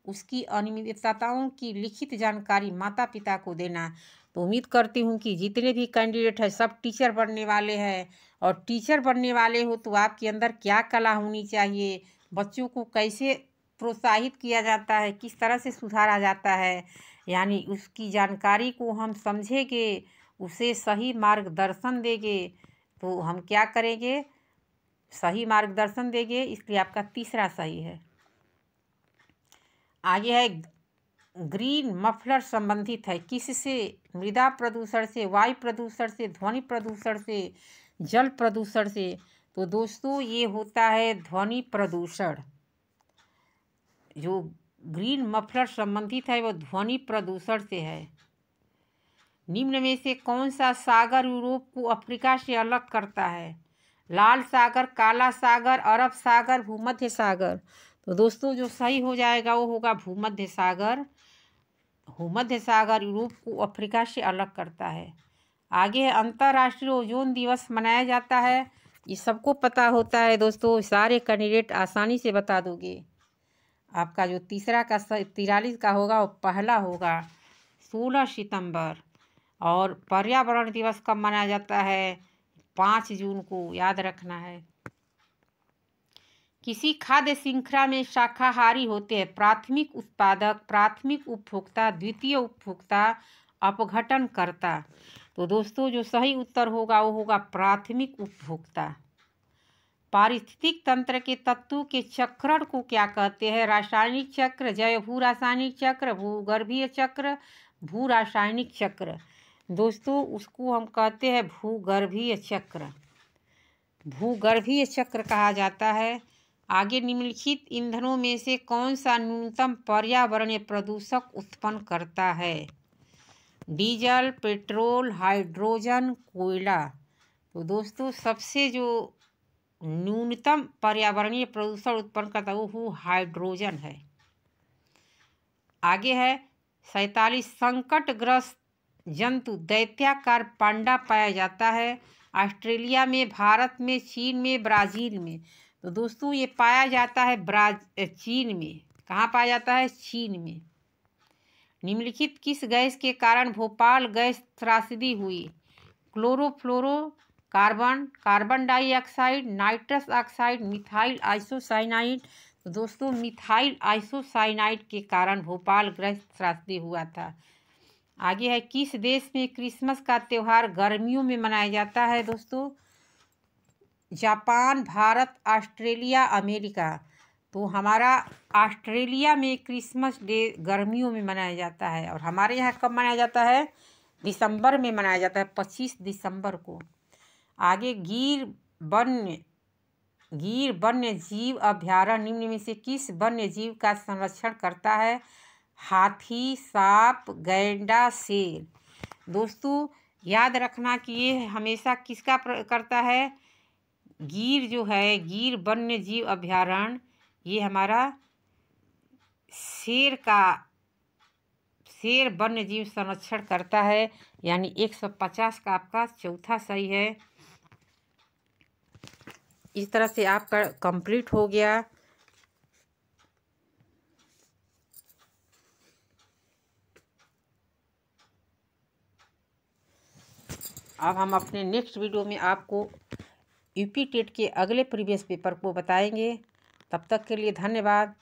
उसकी अनियमितताओं की लिखित जानकारी माता पिता को देना। तो उम्मीद करती हूँ कि जितने भी कैंडिडेट हैं सब टीचर बनने वाले हैं, और टीचर बनने वाले हो तो आपके अंदर क्या कला होनी चाहिए, बच्चों को कैसे प्रोत्साहित किया जाता है, किस तरह से सुधारा जाता है, यानी उसकी जानकारी को हम समझेंगे उसे सही मार्गदर्शन देंगे तो हम क्या करेंगे, सही मार्गदर्शन देंगे, इसलिए आपका तीसरा सही है। आगे है ग्रीन मफलर संबंधित है किससे, मृदा प्रदूषण से, वायु प्रदूषण से, ध्वनि प्रदूषण से, जल प्रदूषण से। तो दोस्तों ये होता है ध्वनि प्रदूषण। जो ग्रीन मफलर संबंधित है वो ध्वनि प्रदूषण से है। निम्न में से कौन सा सागर यूरोप को अफ्रीका से अलग करता है, लाल सागर, काला सागर, अरब सागर, भूमध्य सागर। तो दोस्तों जो सही हो जाएगा वो होगा भूमध्य सागर। भूमध्य सागर यूरोप को अफ्रीका से अलग करता है। आगे है अंतर्राष्ट्रीय ओजोन दिवस मनाया जाता है। ये सबको पता होता है दोस्तों, सारे कैंडिडेट आसानी से बता दोगे। आपका जो तीसरा का 43 का होगा वो पहला होगा 16 सितंबर। और पर्यावरण दिवस कब मनाया जाता है, 5 जून को, याद रखना है। किसी खाद्य श्रृंखला में शाकाहारी होते हैं प्राथमिक उत्पादक, प्राथमिक उपभोक्ता, द्वितीय उपभोक्ता, अपघटनकर्ता। तो दोस्तों जो सही उत्तर होगा वो होगा प्राथमिक उपभोक्ता। पारिस्थितिक तंत्र के तत्वों के चक्रण को क्या कहते हैं, रासायनिक चक्र, जैव भू रासायनिक चक्र, भूगर्भीय चक्र, भू रासायनिक चक्र। दोस्तों उसको हम कहते हैं भूगर्भीय चक्र, भूगर्भीय चक्र कहा जाता है। आगे निम्नलिखित ईंधनों में से कौन सा न्यूनतम पर्यावरणीय प्रदूषक उत्पन्न करता है, डीजल, पेट्रोल, हाइड्रोजन, कोयला। तो दोस्तों सबसे जो न्यूनतम पर्यावरणीय प्रदूषण उत्पन्न करता है वो हाइड्रोजन है। आगे है 47 संकटग्रस्त जंतु दैत्याकार पांडा पाया जाता है ऑस्ट्रेलिया में, भारत में, चीन में, ब्राज़ील में। तो दोस्तों ये पाया जाता है चीन में। कहाँ पाया जाता है, चीन में। निम्नलिखित किस गैस के कारण भोपाल गैस त्रासदी हुई, chlorofluoro carbon, carbon dioxide, nitrous oxide, methyl isocyanide. तो दोस्तों मिथाइल आइसोसाइनाइड के कारण भोपाल गैस त्रासदी हुआ था। आगे है किस देश में क्रिसमस का त्यौहार गर्मियों में मनाया जाता है, दोस्तों जापान, भारत, ऑस्ट्रेलिया, अमेरिका। तो हमारा ऑस्ट्रेलिया में क्रिसमस डे गर्मियों में मनाया जाता है और हमारे यहाँ कब मनाया जाता है, दिसंबर में मनाया जाता है, 25 दिसंबर को। आगे गिर वन्य जीव अभयारण्य निम्न में से किस वन्य जीव का संरक्षण करता है, हाथी, सांप, गैंडा, शेर। दोस्तों याद रखना कि ये हमेशा किसका करता है, गिर जो है, गिर वन्य जीव अभयारण्य, ये हमारा शेर वन्य जीव संरक्षण करता है। यानी 150 का आपका चौथा सही है। इस तरह से आपका कंप्लीट हो गया। अब हम अपने नेक्स्ट वीडियो में आपको यूपी टेट के अगले प्रीवियस पेपर को बताएंगे। तब तक के लिए धन्यवाद।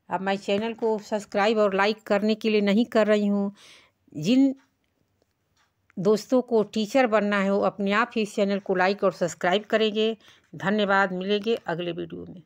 अब मैं चैनल को सब्सक्राइब और लाइक करने के लिए नहीं कर रही हूँ। जिन दोस्तों को टीचर बनना है वो अपने आप ही इस चैनल को लाइक और सब्सक्राइब करेंगे। धन्यवाद, मिलेंगे अगले वीडियो में।